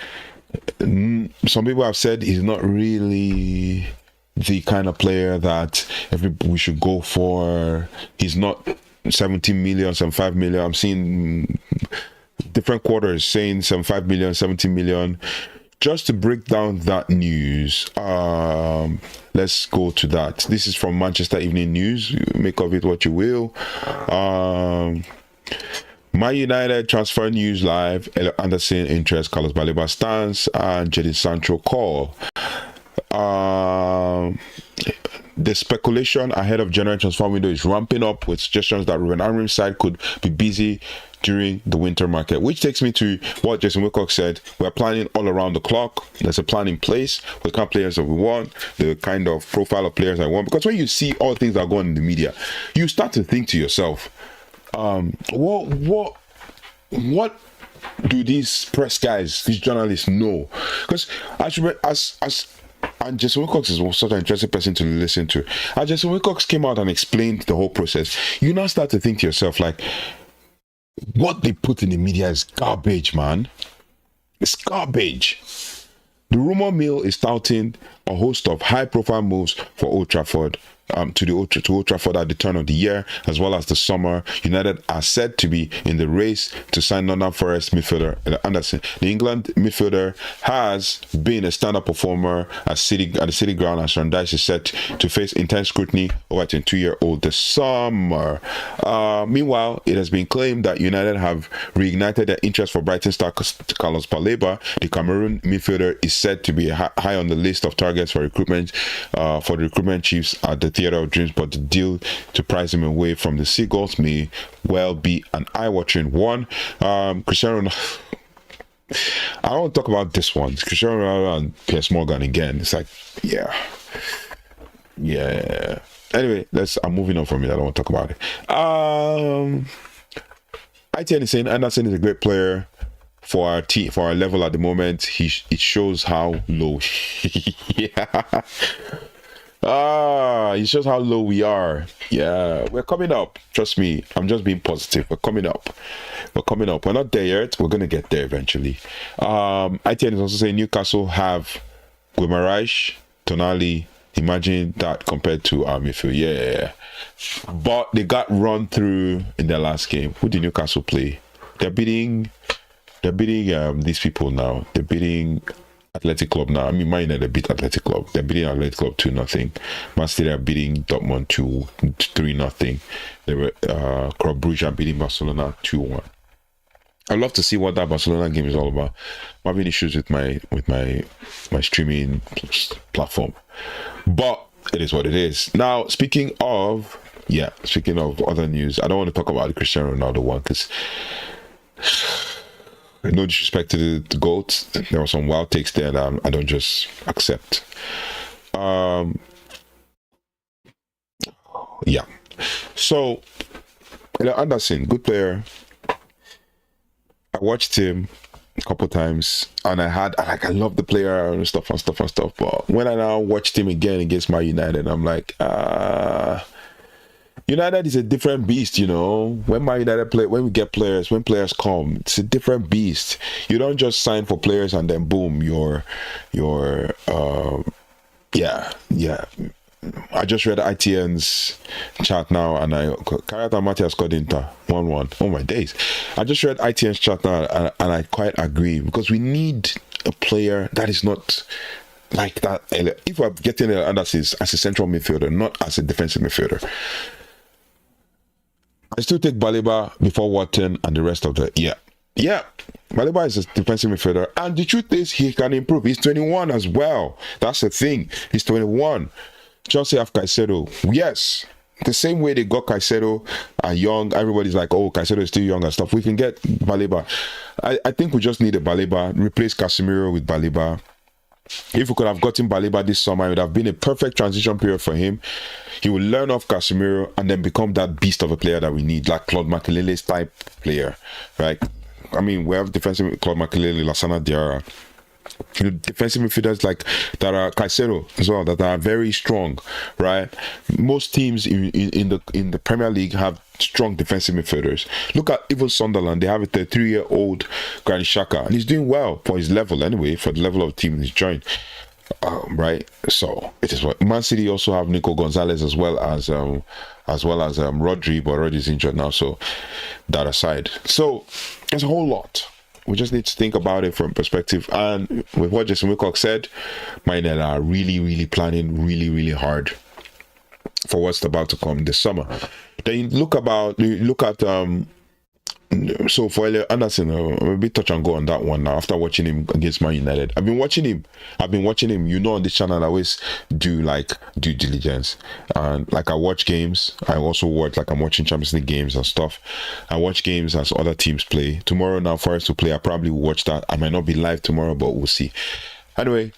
some people have said he's not really the kind of player that we should go for. He's not 17 million, 75 million. I'm seeing different quarters saying 75 million, 70 million. Just to break down that news, let's go to that. This is from Manchester Evening News. Make of it what you will. Man United transfer news live. Elliot Anderson interest, Carlos Baleba stance, and Jadon Sancho call. The speculation ahead of January transfer window is ramping up, with suggestions that Rúben Amorim's side could be busy during the winter market, which takes me to what Jason Wilcox said. We're planning all around the clock. There's a plan in place with the kind of players that we want, the kind of profile of players I want. Because when you see all things that are going on in the media, you start to think to yourself, what do these press guys, these journalists know? Because and Jason Wilcox is such an interesting person to listen to. As Jason Wilcox came out and explained the whole process, you now start to think to yourself, like, what they put in the media is garbage, man. It's garbage. The rumor mill is touting a host of high-profile moves for Old Trafford, to Old Trafford at the turn of the year, as well as the summer. United are said to be in the race to sign Nottingham Forest midfielder Anderson. The England midfielder has been a standout performer at the City Ground, as Randais is set to face intense scrutiny over a 22-year-old this summer. Meanwhile, it has been claimed that United have reignited their interest for Brighton star Carlos Baleba. The Cameroon midfielder is said to be high on the list of targets for recruitment for the recruitment chiefs at the Theatre of Dreams, but the deal to price him away from the Seagulls may well be an eye-watering one. Cristiano Ronaldo, I don't want to talk about this one. It's Cristiano Ronaldo and Piers Morgan again. It's like, yeah. Anyway, I'm moving on from it. I don't want to talk about it. ITN is saying Anderson is a great player for our team, for our level at the moment. It shows how low. Yeah. It shows how low we are. Yeah, we're coming up. Trust me, I'm just being positive. We're coming up. We're coming up. We're not there yet. We're gonna get there eventually. ITN is also saying Newcastle have Guimaraes, Tonali. Imagine that compared to our midfield. Yeah. But they got run through in their last game. Who did Newcastle play? They're beating these people now. They're beating Athletic Club now. I mean, Man United beat Athletic Club. They're beating Athletic Club 2-0. Man City are beating Dortmund 3-0. They were Club Brugge are beating Barcelona 2-1. I'd love to see what that Barcelona game is all about. I'm having issues with my streaming platform, but it is what it is. Now, speaking of other news, I don't want to talk about the Cristiano Ronaldo one because no disrespect to the GOAT, there were some wild takes there that I don't just accept. So Anderson, good player. I watched him a couple times, and I love the player and stuff. But when I now watched him again against Man United, I'm like, United is a different beast, you know. When Man United play, when players come, it's a different beast. You don't just sign for players and then boom, I just read ITN's chat now, and Kariat and Mati has scored Inter 1-1. Oh my days! I just read ITN's chat now, and I quite agree, because we need a player that is not like that. If we're getting Anderson as a central midfielder, not as a defensive midfielder, I still take Baleba before Watson and the rest of the Baleba is a defensive midfielder, and the truth is he can improve. He's 21 as well. That's the thing. He's 21. Chelsea have Caicedo. Yes, the same way they got Caicedo young. Everybody's like, oh, Caicedo is still young and stuff. We can get Baleba. I think we just need a Baleba. Replace Casemiro with Baleba. If we could have gotten Baleba this summer, it would have been a perfect transition period for him. He will learn off Casemiro and then become that beast of a player that we need, like Claude Makelele's type player, right? I mean, we have defensive Claude Makelele, Lassana Diarra. Defensive midfielders like that are Caicedo as well, that are very strong, right? Most teams in the Premier League have strong defensive midfielders. Look at even Sunderland; they have a 33-year-old Granit Xhaka, and he's doing well for his level anyway, for the level of team he's joined. Right, so it is what Man City also have Nico Gonzalez as well as Rodri, but Rodri's injured now. So that aside, so there's a whole lot. We just need to think about it from perspective. And with what Jason Wilcox said, Man United are really planning really hard for what's about to come this summer. Then you look at so for Elliot Anderson, I'm a bit touch and go on that one now after watching him against Man United. I've been watching him. You know, on this channel I always do like due diligence, and like I watch games. I also watch, like I'm watching Champions League games and stuff. I watch games as other teams play. Tomorrow now for us to play, I probably will watch that. I might not be live tomorrow, but we'll see. Anyway,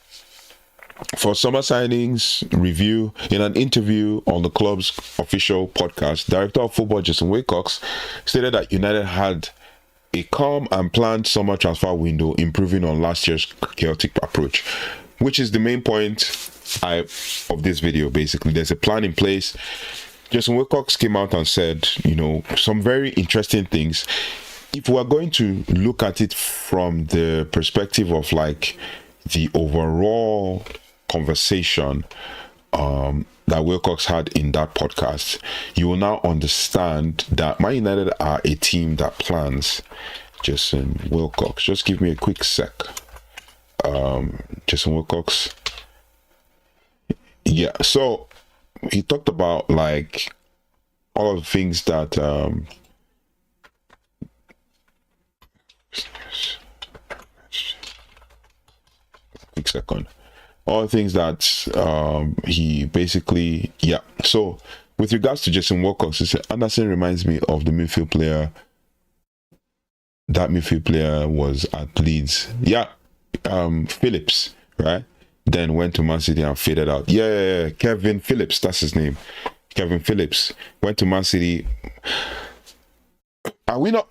for summer signings review, in an interview on the club's official podcast, Director of Football Jason Wilcox stated that United had a calm and planned summer transfer window, improving on last year's chaotic approach, which is the main point of this video. Basically, there's a plan in place. Jason Wilcox came out and said, you know, some very interesting things. If we're going to look at it from the perspective of like the overall conversation that Wilcox had in that podcast, you will now understand that Man United are a team that plans. Jason Wilcox, just give me a quick sec. Jason Wilcox, so he talked about like all of the things that quick second. All the things that he basically, so with regards to Jason Wilcox, he said Anderson reminds me of the midfield player. That midfield player was at Leeds, Phillips, right? Then went to Man City and faded out. Kevin Phillips, that's his name. Kevin Phillips went to Man City. Are we not?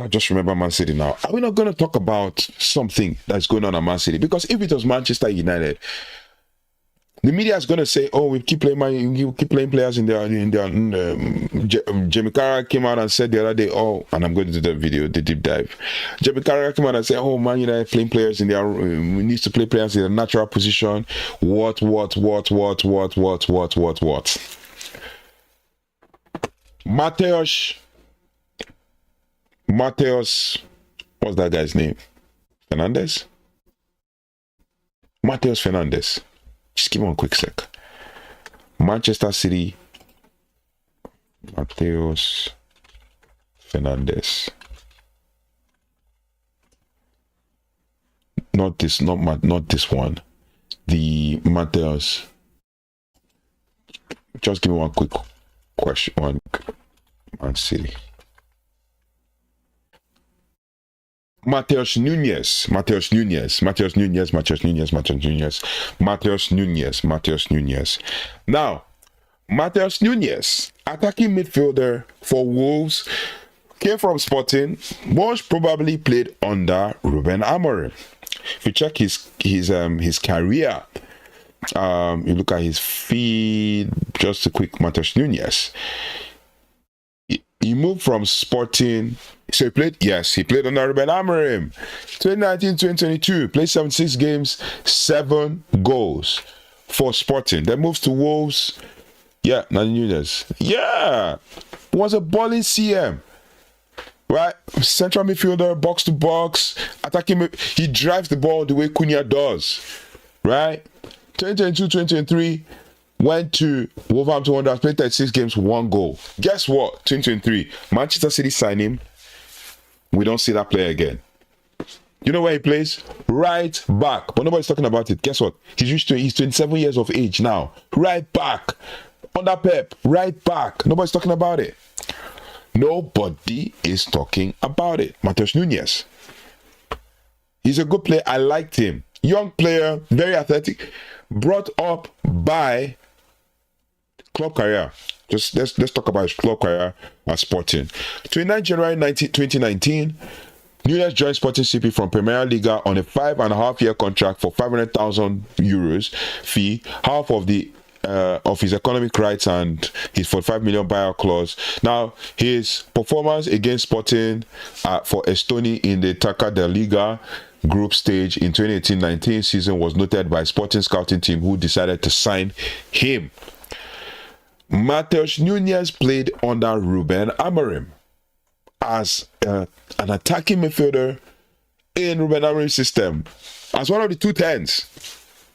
Just remember Man City now. Are we not going to talk about something that's going on at Man City? Because if it was Manchester United, The media is going to say, "Oh, we keep playing players in their." Jamie Carragher came out and said the other day, "Oh," and I'm going to do the video, the deep dive. Jamie Carragher came out and said, "Oh, Man United playing players in their we need to play players in their natural position." What? Mateus, what's that guy's name? Fernandez. Mateus Fernandez. Just give me one quick sec. Manchester City. Mateus Fernandez. Not this one. The Mateus. Just give me one quick question. One Man City. Mateus Nunes. Now, Mateus Nunes, attacking midfielder for Wolves, came from Sporting, most probably played under Rúben Amorim. If you check his career, you look at his feed, just a quick Mateus Nunes. He moved from Sporting, so he played under Rúben Amorim. 2019-2022, played 76 games, 7 goals for Sporting. Then moves to Wolves. Yeah, Nunes. Yeah, was a balling CM. Right, central midfielder, box to box, attacking. He drives the ball the way Cunha does. Right, 2022-2023. Went to Wolverhampton Wanderers, played 36 games, 1 goal. Guess what? 2023, Manchester City signed him. We don't see that player again. You know where he plays? Right back. But nobody's talking about it. Guess what? He's 27 years of age now. Right back. Under Pep. Right back. Nobody's talking about it. Nobody is talking about it. Mateus Nunes. He's a good player. I liked him. Young player, very athletic. Brought up by club career. Just let's talk about his club career at Sporting. 29 January 2019, Nunes joined Sporting CP from Premier Liga on a 5.5-year contract for €500,000 fee, half of his economic rights and his 45 million buyout clause. Now, his performance against Sporting for Estonia in the Taka de Liga group stage in 2018-19 season was noted by Sporting scouting team, who decided to sign him. Mateus Nunes played under Rúben Amorim as an attacking midfielder in Rúben Amorim's system as one of the 210s.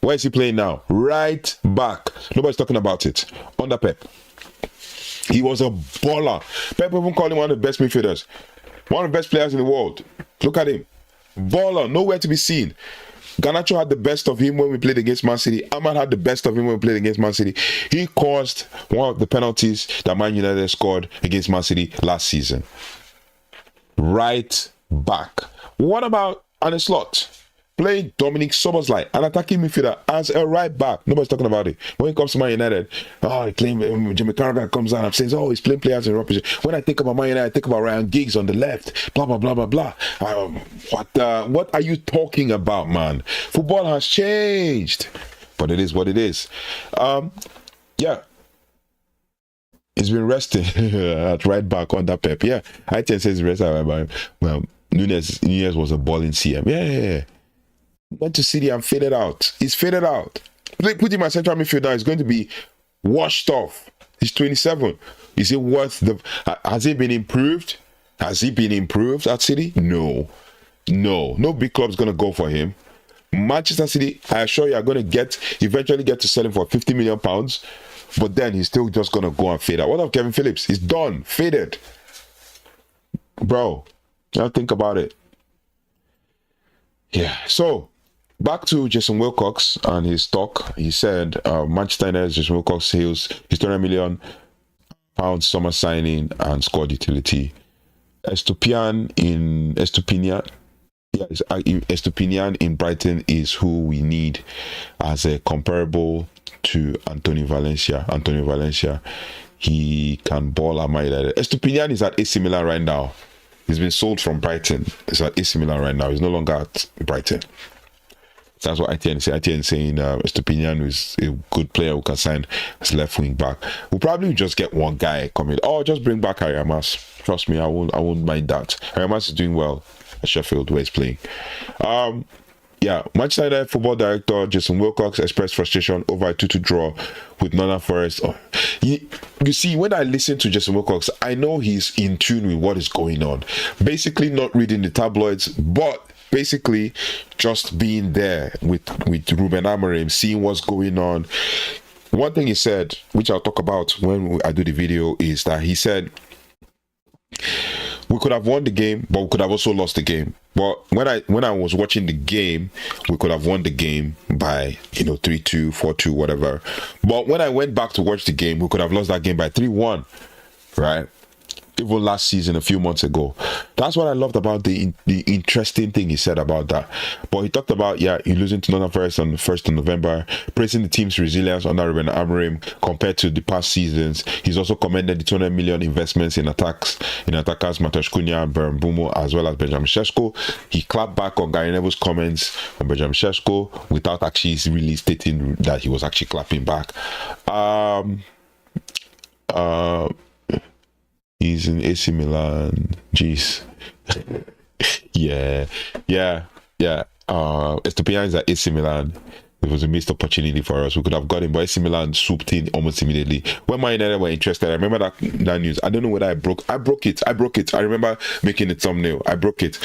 Where is he playing now? Right back. Nobody's talking about it. Under Pep. He was a baller. Pep even called him one of the best midfielders. One of the best players in the world. Look at him. Baller. Nowhere to be seen. Garnacho had the best of him when we played against Man City. Ahmad had the best of him when we played against Man City. He caused one of the penalties that Man United scored against Man City last season. Right back. What about Arne Slot? Playing Dominic Szoboszlai, an attacking midfielder, as a right back. Nobody's talking about it. When it comes to Man United, he's playing. Jimmy Carragher comes out and says, he's playing players in the wrong position. When I think about Man United, I think about Ryan Giggs on the left. Blah blah blah blah blah. What are you talking about, man? Football has changed, but it is what it is. Yeah. He's been resting at right back under Pep. Yeah, I-10 says rested at right back. Well, Nunes was a balling CM. Yeah. Went to City and faded out. He's faded out. Put him at central midfield now. He's going to be washed off. He's 27. Is it worth has he been improved? Has he been improved at City? No big club's going to go for him. Manchester City, I assure you, are going to eventually get to sell him for £50 million, but then he's still just going to go and fade out. What of Kevin Phillips? He's done. Faded. Bro, now think about it. Yeah, so back to Jason Wilcox and his talk. He said Manchester United, Jason Wilcox hails his £200 million summer signing and squad utility. Estupinian in Brighton is who we need as a comparable to Antonio Valencia. He can ball at Man United. Estupinian is at AC Milan right now. He's been sold from Brighton. He's at AC Milan right now. He's no longer at Brighton. That's what ITN say. ITN saying Estupinian is a good player who can sign as left wing back. We'll probably just get one guy coming. Oh, just bring back Ariamas. Trust me, I won't mind that. Ariamas is doing well at Sheffield where he's playing. Yeah, Manchester United football director Jason Wilcox expressed frustration over a 2-2 draw with Nottingham Forest. You see, when I listen to Jason Wilcox, I know he's in tune with what is going on. Basically, not reading the tabloids, but basically just being there with Rúben Amorim, seeing what's going on. One thing he said, which I'll talk about when I do the video, is that he said we could have won the game, but we could have also lost the game. But when I was watching the game, we could have won the game by 3-2, 4-2, whatever. But when I went back to watch the game, we could have lost that game by 3-1, right? Even last season, a few months ago. That's what I loved about the interesting thing he said about that. But he talked about, you're losing to Nottingham Forest on the 1st of November, praising the team's resilience under Rúben Amorim compared to the past seasons. He's also commended the 200 million investments in attackers Mateusz Cunha and Mbeumo, as well as Benjamin Sesko. He clapped back on Gary Neville's comments on Benjamin Sesko without actually really stating that he was actually clapping back. He's in AC Milan. Jeez. yeah. Estupinian is at AC Milan. It was a missed opportunity for us. We could have got him, but AC Milan swooped in almost immediately. When Man United were interested, I remember that news. I don't know whether I broke it. I remember making a thumbnail. I broke it.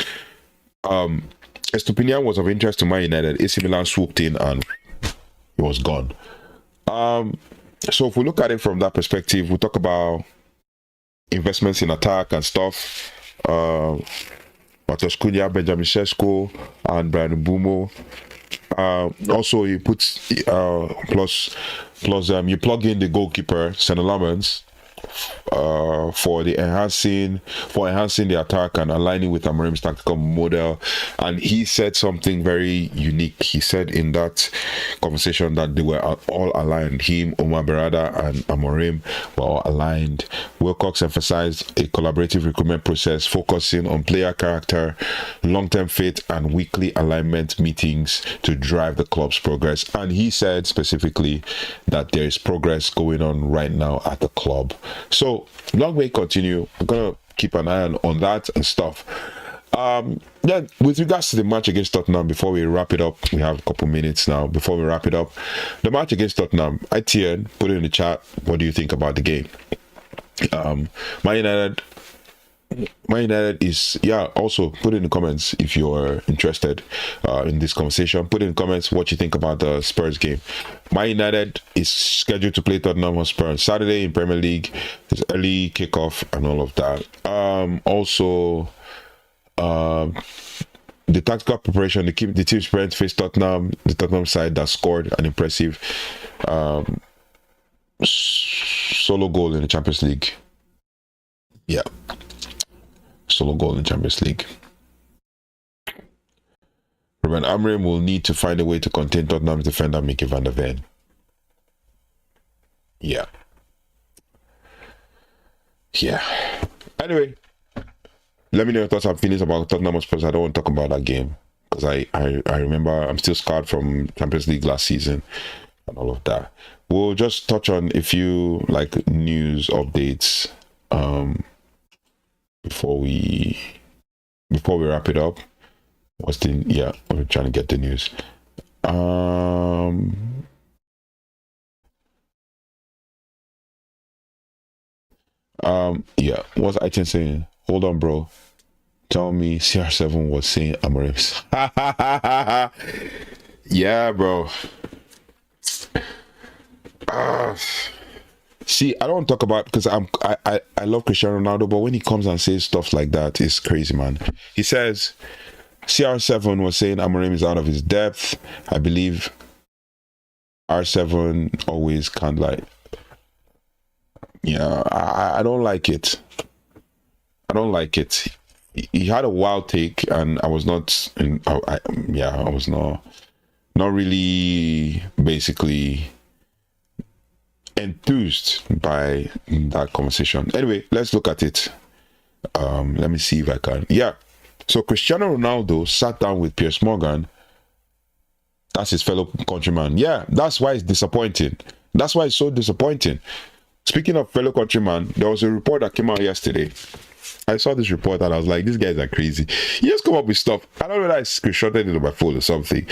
Estupinian was of interest to Man United. AC Milan swooped in and it was gone. So if we look at it from that perspective, we talk about investments in attack and stuff. Mateusz Cunha, Benjamin Sesko, and Brian Mbeumo. Also, he puts plus you plug in the goalkeeper, Senna Lamens, for enhancing the attack and aligning with Amorim's tactical model. And he said something very unique. He said in that conversation that they were all aligned. Him, Omar Berrada, and Amorim were all aligned. Wilcox emphasized a collaborative recruitment process focusing on player character, long-term fit, and weekly alignment meetings to drive the club's progress. And he said specifically that there is progress going on right now at the club. So long way continue. I'm gonna keep an eye on that and stuff. Then with regards to the match against Tottenham, before we wrap it up, we have a couple minutes now before we wrap it up. The match against Tottenham, ITN, put it in the chat. What do you think about the game? Man United is, also put it in the comments if you're interested in this conversation. Put in the comments what you think about the Spurs game. Man United is scheduled to play Tottenham Hotspur on Saturday in Premier League. There's early kickoff and all of that. The tactical preparation, the team's parents face Tottenham, the Tottenham side that scored an impressive solo goal in the Champions League. Yeah. Solo goal in Champions League. Rúben Amorim will need to find a way to contain Tottenham's defender Micky van der Ven. Yeah. Anyway, let me know your thoughts and feelings about Tottenham Hotspur. I don't want to talk about that game because I remember I'm still scarred from Champions League last season and all of that. We'll just touch on a few news updates before we wrap it up. We're trying to get the news. What's Itin saying? Hold on, bro. Tell me CR7 was saying Amorim's. Yeah, bro. See, I don't talk about because I love Cristiano Ronaldo, but when he comes and says stuff like that, it's crazy, man. He says CR7 was saying Amorim is out of his depth. I believe R7 always kind of I don't like it. I don't like it. He had a wild take, and I was not. I was not really basically enthused by that conversation. Anyway, let's look at it. Let me see if I can. Yeah. So Cristiano Ronaldo sat down with Piers Morgan That's his fellow countryman. Yeah, that's why it's disappointing. That's why it's so disappointing. Speaking of fellow countryman, there was a report that came out yesterday. I saw this report and I was like, these guys are crazy. You just come up with stuff. I don't know whether I screenshotted it on my phone or something.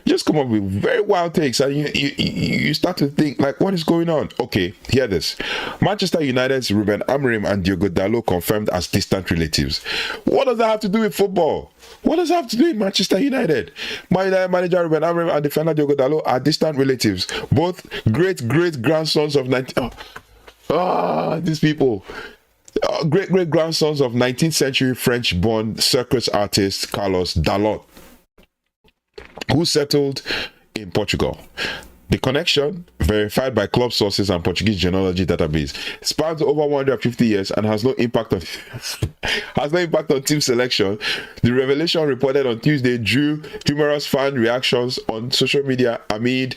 You just come up with very wild takes and you start to think, like, what is going on? Okay, hear this. Manchester United's Rúben Amorim and Diogo Dalot confirmed as distant relatives. What does that have to do with football? What does that have to do with Manchester United? My United manager Rúben Amorim and defender Diogo Dalot are distant relatives. Both great-great-grandsons of 19... these people... great-great-grandsons of 19th century French-born circus artist Carlos Dalot, who settled in Portugal. The connection, verified by club sources and Portuguese genealogy database, spans over 150 years and has no impact on team selection. The revelation, reported on Tuesday, drew numerous fan reactions on social media amid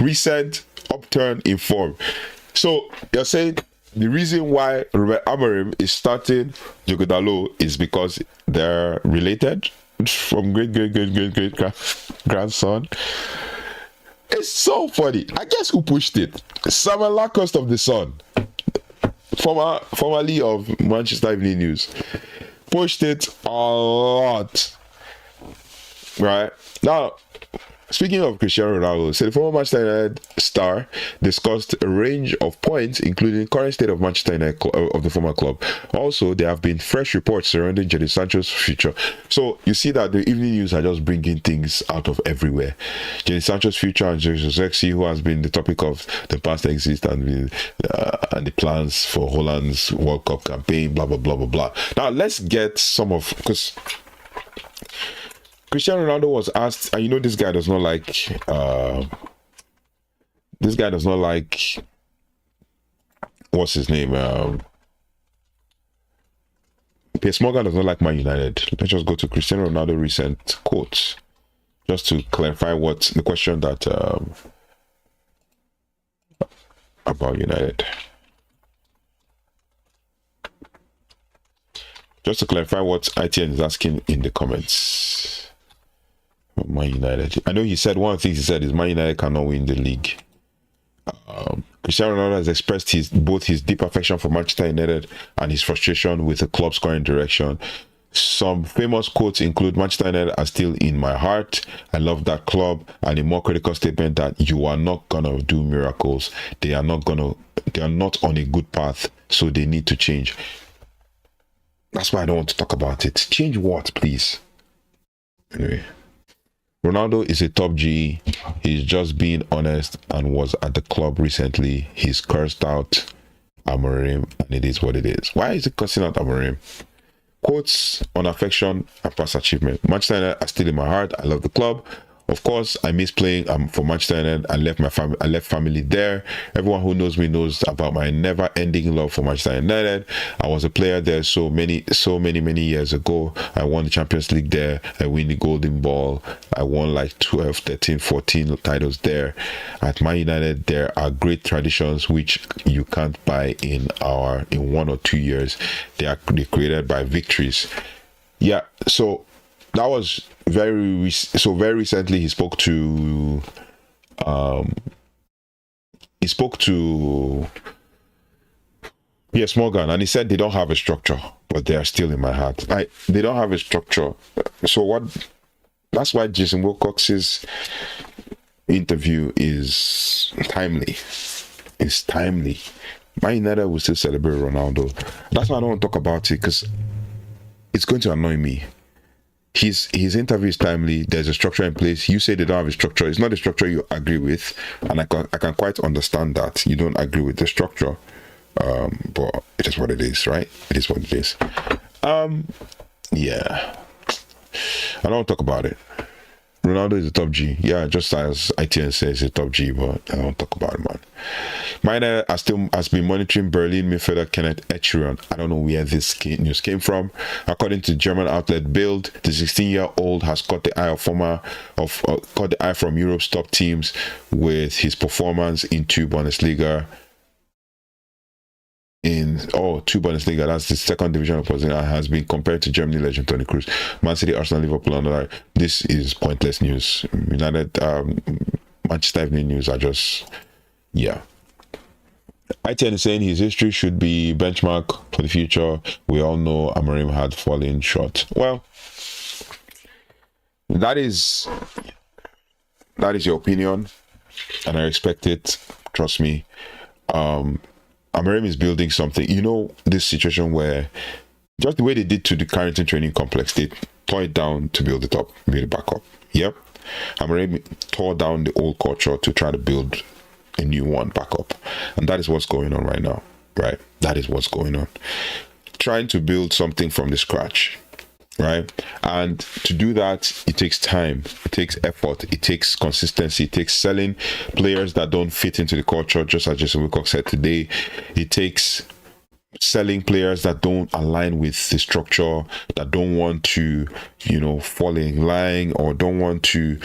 recent upturn in form. So you're saying the reason why Rúben Amorim is starting Diogo Dalot is because they're related from great-grandson. It's so funny. I guess who pushed it? Samuel Lacoste of The Sun, formerly of Manchester Evening News, pushed it a lot. Right? Now, speaking of Cristiano Ronaldo, so the former Manchester United star discussed a range of points, including current state of Manchester United of the former club. Also, there have been fresh reports surrounding Jadon Sancho's future. So you see that the Evening News are just bringing things out of everywhere. Jadon Sancho's future and Joshua Zirkzee, who has been the topic of the past exit and the plans for Holland's World Cup campaign, blah blah blah blah blah. Now let's get some of, because Cristiano Ronaldo was asked, and you know this guy does not like what's his name? Piers Morgan does not like Man United. Let's just go to Cristiano Ronaldo recent quotes, just to clarify what the question that about United. Just to clarify what ITN is asking in the comments. Man United. I know he said one of the things he said is Man United cannot win the league. Cristiano Ronaldo has expressed both his deep affection for Manchester United and his frustration with the club's current direction. Some famous quotes include, "Manchester United are still in my heart. I love that club." And a more critical statement that you are not gonna do miracles. They are not on a good path, so they need to change. That's why I don't want to talk about it. Change what, please? Anyway. Ronaldo is a top G. He's just being honest and was at the club recently. He's cursed out Amorim and it is what it is. Why is he cursing out Amorim? Quotes on affection and past achievement. Manchester United are still in my heart. I love the club. Of course, I miss playing for Manchester United. I left family there. Everyone who knows me knows about my never-ending love for Manchester United. I was a player there so many years ago. I won the Champions League there. I win the Golden Ball. I won like 12, 13, 14 titles there. At Man United, there are great traditions which you can't buy in 1 or 2 years. They're created by victories. Yeah, so that was very recently he spoke to Piers Morgan and he said they don't have a structure, but they are still in my heart. They don't have a structure. So that's why Jason Wilcox's interview is timely. It's timely. Man United will still celebrate Ronaldo. That's why I don't want to talk about it, because it's going to annoy me. His interview is timely. There's a structure in place. You say they don't have a structure. It's not a structure you agree with, and I can quite understand that you don't agree with the structure. But it is what it is, right? It is what it is. Yeah. I don't want to talk about it. Ronaldo is a top G. Yeah, just as ITN says, he's a top G, but I don't talk about it, man. Mine has been monitoring Berlin midfielder Kenneth Echiron. I don't know where this news came from. According to German outlet Bild, the 16-year-old has caught the eye from Europe's top teams with his performance in 2 Bundesliga in two Bundesliga. That's the second division of Bundesliga, and has been compared to Germany legend Toni Kroos. Man City, Arsenal, Liverpool, and all. This is pointless news. United, Manchester Evening News are just, yeah. ITN is saying his history should be benchmark for the future. We all know Amorim had fallen short. Well, that is your opinion, and I respect it. Trust me. Amorim is building something. You know, this situation where just the way they did to the Carrington training complex, they tore it down to build it up, build it back up. Yep. Amorim tore down the old culture to try to build a new one back up. And that is what's going on right now, right? That is what's going on. Trying to build something from the scratch, right? And to do that, it takes time, it takes effort, it takes consistency, it takes selling players that don't fit into the culture, just as Jason Wilcox said today. It takes selling players that don't align with the structure, that don't want to, fall in line, or don't want to,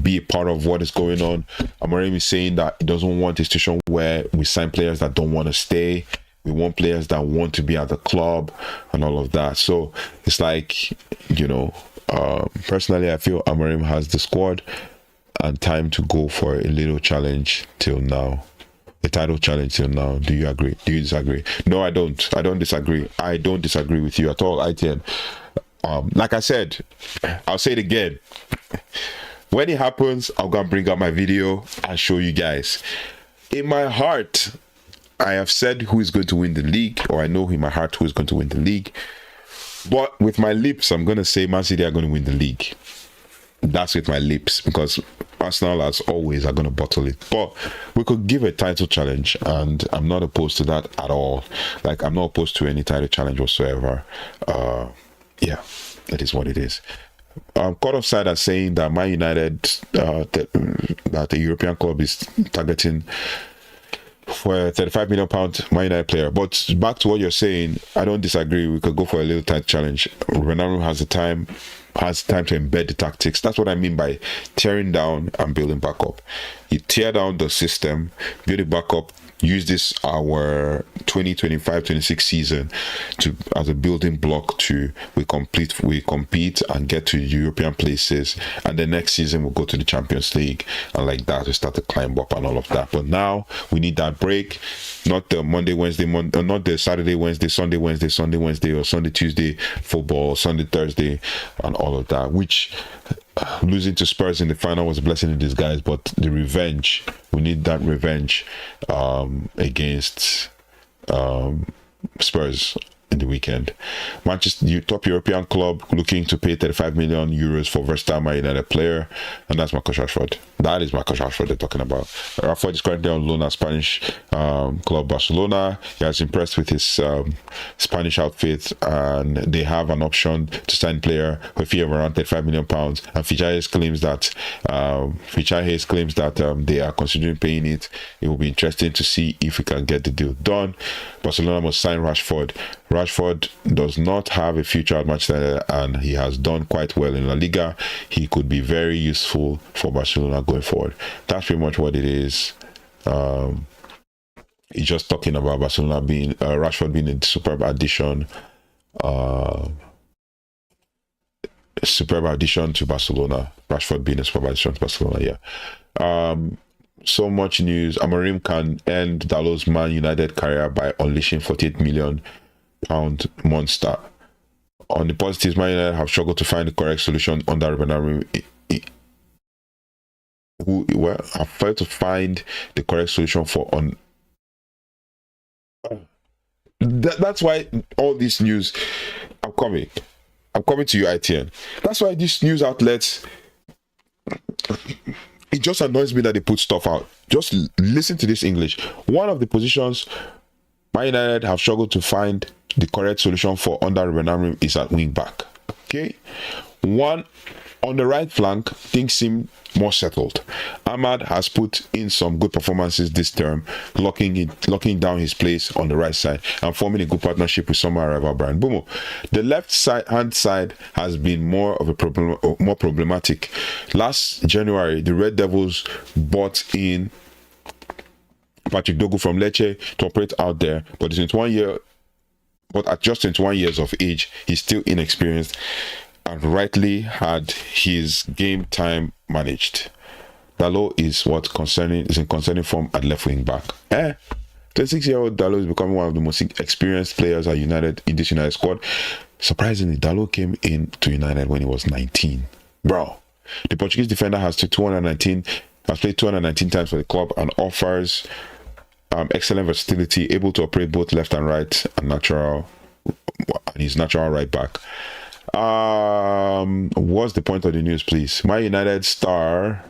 be a part of what is going on. Amorim is saying that he doesn't want a situation where we sign players that don't want to stay. We want players that want to be at the club and all of that. So it's like, personally, I feel Amorim has the squad and time to go for a little challenge till now. A title challenge till now. Do you agree? Do you disagree? No, I don't. I don't disagree. I don't disagree with you at all, ITN. Like I said, I'll say it again. When it happens, I'm going to bring up my video and show you guys. In my heart, I have said who is going to win the league, or I know in my heart who is going to win the league. But with my lips, I'm going to say Man City are going to win the league. That's with my lips, because Arsenal, as always, are going to bottle it. But we could give a title challenge, and I'm not opposed to that at all. Like, I'm not opposed to any title challenge whatsoever. Yeah, that is what it is. Caught offside as saying that Man United, that the European club is targeting for a £35 million Man United player. But back to what you're saying, I don't disagree. We could go for a little tight challenge. Rúben Amorim has time to embed the tactics. That's what I mean by tearing down and building back up. You tear down the system, build it back up, use this our 2025-26 season as a building block to we compete and get to European places, and the next season we'll go to the Champions League, and like that we start to climb up and all of that. But now we need that break, not the not the Saturday, Wednesday, Sunday, Wednesday, Sunday, Wednesday, or Sunday, Tuesday football, Sunday, Thursday, and all of that, which losing to Spurs in the final was a blessing in disguise. But the revenge, we need that revenge against Spurs in the weekend. Manchester, top European club, looking to pay 35 million euros for versatile Man United player, and that's Marcus Rashford. That is Marcus Rashford they're talking about. Rashford is currently on loan at Spanish club Barcelona. He has impressed with his Spanish outfit, and they have an option to sign player for a fee of around £35 million. And Ficha Hayes claims that they are considering paying it. It will be interesting to see if we can get the deal done. Barcelona must sign Rashford. Rashford does not have a future at Manchester United, and he has done quite well in La Liga. He could be very useful for Barcelona going forward. That's pretty much what it is. He's just talking about Barcelona being Rashford being a superb addition. Superb addition to Barcelona. Rashford being a superb addition to Barcelona. Yeah. So much news. Amorim can end Dalot's Man United career by unleashing £48 million monster. On the positives, Man United have struggled to find the correct solution under Rúben Amorim. Have failed to find the correct solution for that's why all this news. I'm coming to you, ITN. That's why these news outlets, it just annoys me that they put stuff out. Just listen to this English. One of the positions Man United have struggled to find the correct solution for under Rúben Amorim is at wing back. Okay, one on the right flank, things seem more settled. Ahmad has put in some good performances this term, locking down his place on the right side and forming a good partnership with summer arrival Brian Bumo. The left hand side has been more problematic. Last January, the Red Devils bought in Patrick Dogu from Lecce to operate out there, but he's 21 year. But at just 21 years of age, he's still inexperienced and rightly had his game time managed. Dalot is in concerning form at left wing back. 26-year-old Dalot is becoming one of the most experienced players at United in this United squad. Surprisingly, Dalot came into United when he was 19. Bro, the Portuguese defender has played 219 times for the club and offers excellent versatility, able to operate both left and right, and he's natural right back. What's the point of the news, please? My United star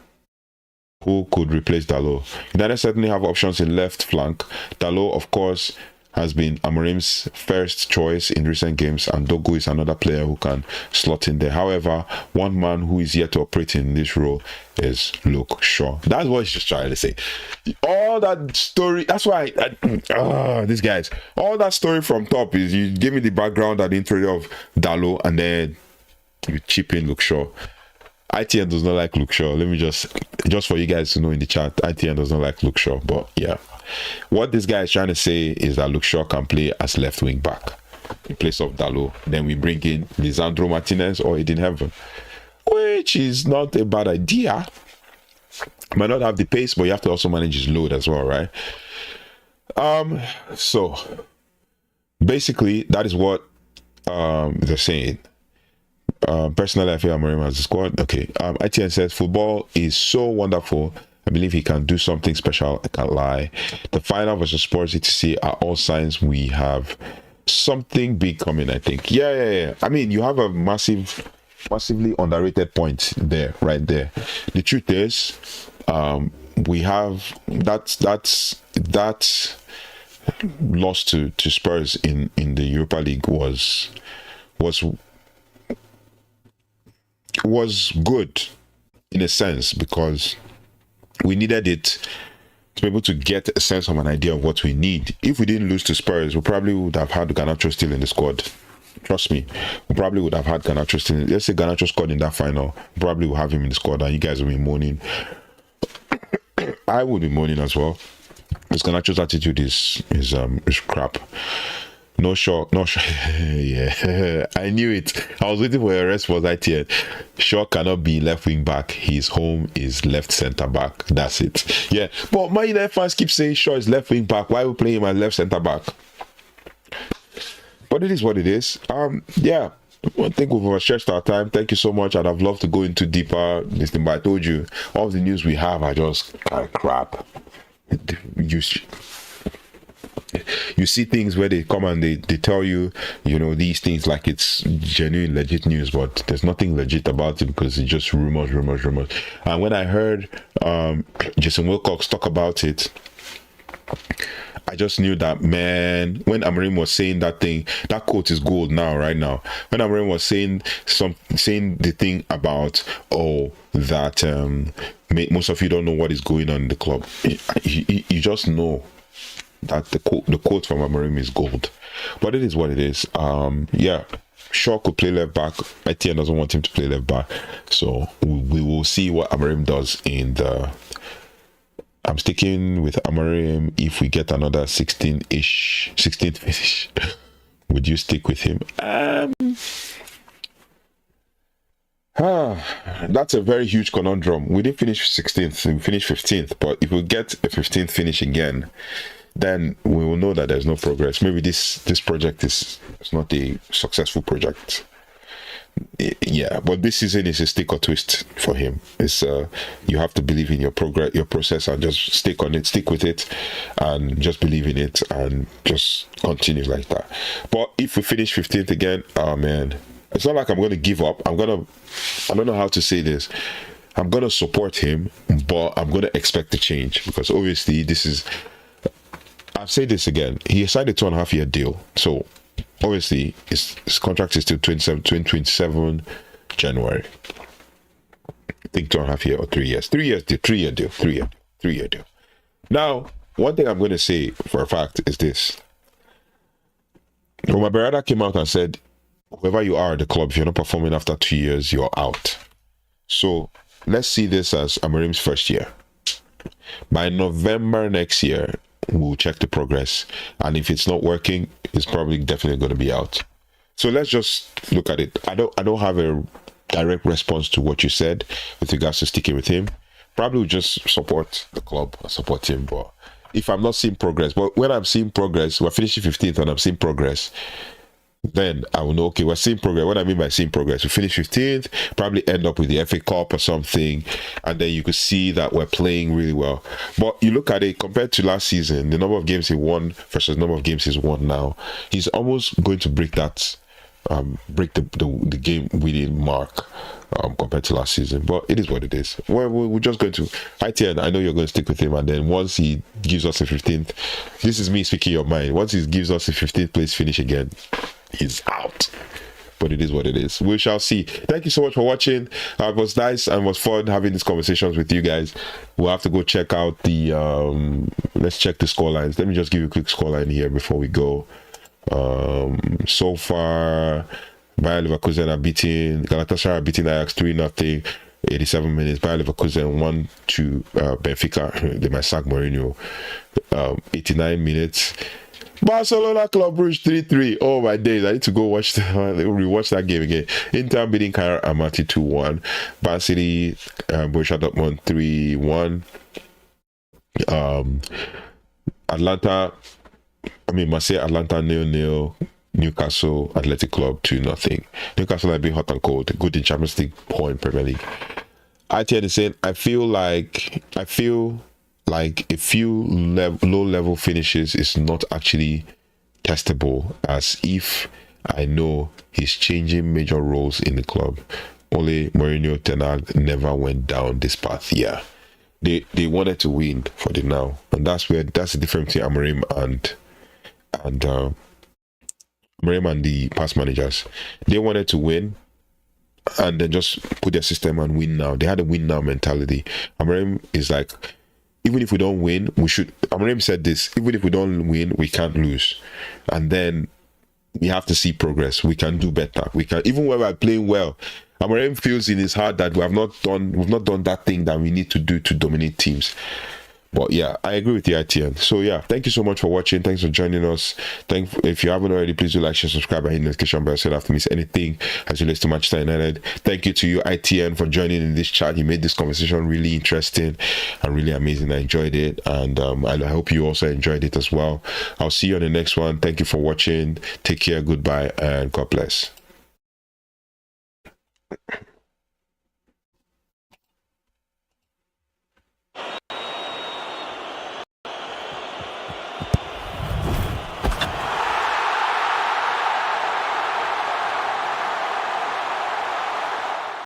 who could replace Dalot. United certainly have options in left flank. Dalot, of course, has been Amorim's first choice in recent games, and Dogu is another player who can slot in there. However, one man who is yet to operate in this role is Luke Shaw. That's what he's just trying to say. All that story, that's why these guys, all that story from top is you give me the background and the intro of Dalot, and then you chip in Luke Shaw. ITN does not like Luke Shaw. Let me just for you guys to know in the chat, ITN does not like Luke Shaw. But yeah, what this guy is trying to say is that Luke Shaw can play as left wing back in place of Dalot. Then we bring in Lisandro Martínez or Eden Heaven, which is not a bad idea. Might not have the pace, but you have to also manage his load as well, right? So basically that is what they're saying. Personally, I feel Amorim has the squad. Okay. ITN says football is so wonderful. I believe he can do something special. I can't lie. The final versus Spurs ETC are all signs we have something big coming, I think. Yeah. I mean, you have a massively underrated point there, right there. The truth is, we have that loss to Spurs in the Europa League was good in a sense, because we needed it to be able to get a sense of an idea of what we need. If we didn't lose to Spurs, we probably would have had Garnacho still in the squad. Trust me, we probably would have had Garnacho still in. Let's say Garnacho scored in that final, probably will have him in the squad, and you guys will be moaning. I would be moaning as well, because Garnacho's attitude is crap. No Shaw. Yeah, I knew it. I was waiting for your response. ITN. Shaw cannot be left wing back. His home is left centre back. That's it. Yeah, but my United fans keep saying Shaw is left wing back. Why are we playing him as left centre back? But it is what it is. Yeah. I think we've overstretched our time. Thank you so much, and I'd love to go into deeper this thing, but I told you all the news we have are just crap. You see things where they come and they tell you, these things like it's genuine, legit news, but there's nothing legit about it because it's just rumors. And when I heard Jason Wilcox talk about it, I just knew that, man, when Amorim was saying that thing, that quote is gold now, right now. When Amorim was saying the thing about, that most of you don't know what is going on in the club, you just know that the quote from Amorim is gold. But it is what it is. Yeah, Shaw could play left back. Etienne doesn't want him to play left back, so we will see what Amorim does in the. I'm sticking with Amorim if we get another 16th finish. Would you stick with him? That's a very huge conundrum. We didn't finish 16th, we finished 15th, but if we get a 15th finish again, then we will know that there's no progress. Maybe this project is not a successful project. Yeah, but this season is a stick or twist for him. It's you have to believe in your progress, your process, and just stick with it, and just believe in it, and just continue like that. But if we finish 15th again, oh man, it's not like I'm going to give up. I don't know how to say this. I'm going to support him, but I'm going to expect a change, because obviously I've said this again. He signed a 2.5-year deal, so obviously his contract is till 2027 January. I think 2.5 years or 3 years. 3 year deal. Now, one thing I'm going to say for a fact is this. Roma Berada came out and said, whoever you are at the club, if you're not performing after 2 years, you're out. So let's see this as Amorim's first year. By November next year, we'll check the progress. And if it's not working, it's probably definitely going to be out. So let's just look at it. I don't have a direct response to what you said with regards to sticking with him. Probably would just support the club or support him. But if I'm not seeing progress, but when I'm seeing progress, we're finishing 15th and I'm seeing progress, then I will know, okay, we're seeing progress. What I mean by seeing progress, we finish 15th, probably end up with the FA Cup or something, and then you could see that we're playing really well. But you look at it compared to last season, the number of games he won versus the number of games he's won now, he's almost going to break that, break the game winning mark compared to last season. But it is what it is. We're just going to ITN. I know you're going to stick with him, and then once he gives us a 15th, this is me speaking your mind. Once he gives us a 15th place finish again, he's out. But it is what it is. We shall see. Thank you so much for watching. It was nice and was fun having these conversations with you guys. We'll have to go check out the let's check the scorelines. Let me just give you a quick scoreline here before we go. So far, Bayer Leverkusen are beating Galatasaray, are beating Ajax 3-0, 87 minutes. Bayer Leverkusen 1-2 Benfica. They might sack Mourinho. 89 minutes. Barcelona Club Brugge 3-3. Oh my days! I need to go rewatch that game again. Inter beating Kairat Almaty 2-1. Man City, Borussia Dortmund 3-1. Marseille Atlanta 0-0. Newcastle Athletic Club 2-0. Newcastle have been hot and cold. Good in Champions League or in Premier League. ITN is saying, I feel like a few low-level finishes is not actually testable, as if I know he's changing major roles in the club. Ole, Mourinho, Ten Hag never went down this path. Yeah, they wanted to win for the now, and that's the difference between Amorim and the past managers. They wanted to win and then just put their system and win now. They had a win now mentality. Amorim is like, even if we don't win, we should. Amorim said this: even if we don't win, we can't lose, and then we have to see progress. We can do better. We can, even when we're playing well. Amorim feels in his heart that we've not done that thing that we need to do to dominate teams. But yeah, I agree with the ITN. So yeah, thank you so much for watching. Thanks for joining us. If you haven't already, please do like, share, subscribe, and hit the notification bell so you don't have to miss anything as it relates to Manchester United. Thank you to you, ITN, for joining in this chat. You made this conversation really interesting and really amazing. I enjoyed it, and I hope you also enjoyed it as well. I'll see you on the next one. Thank you for watching. Take care, goodbye, and God bless.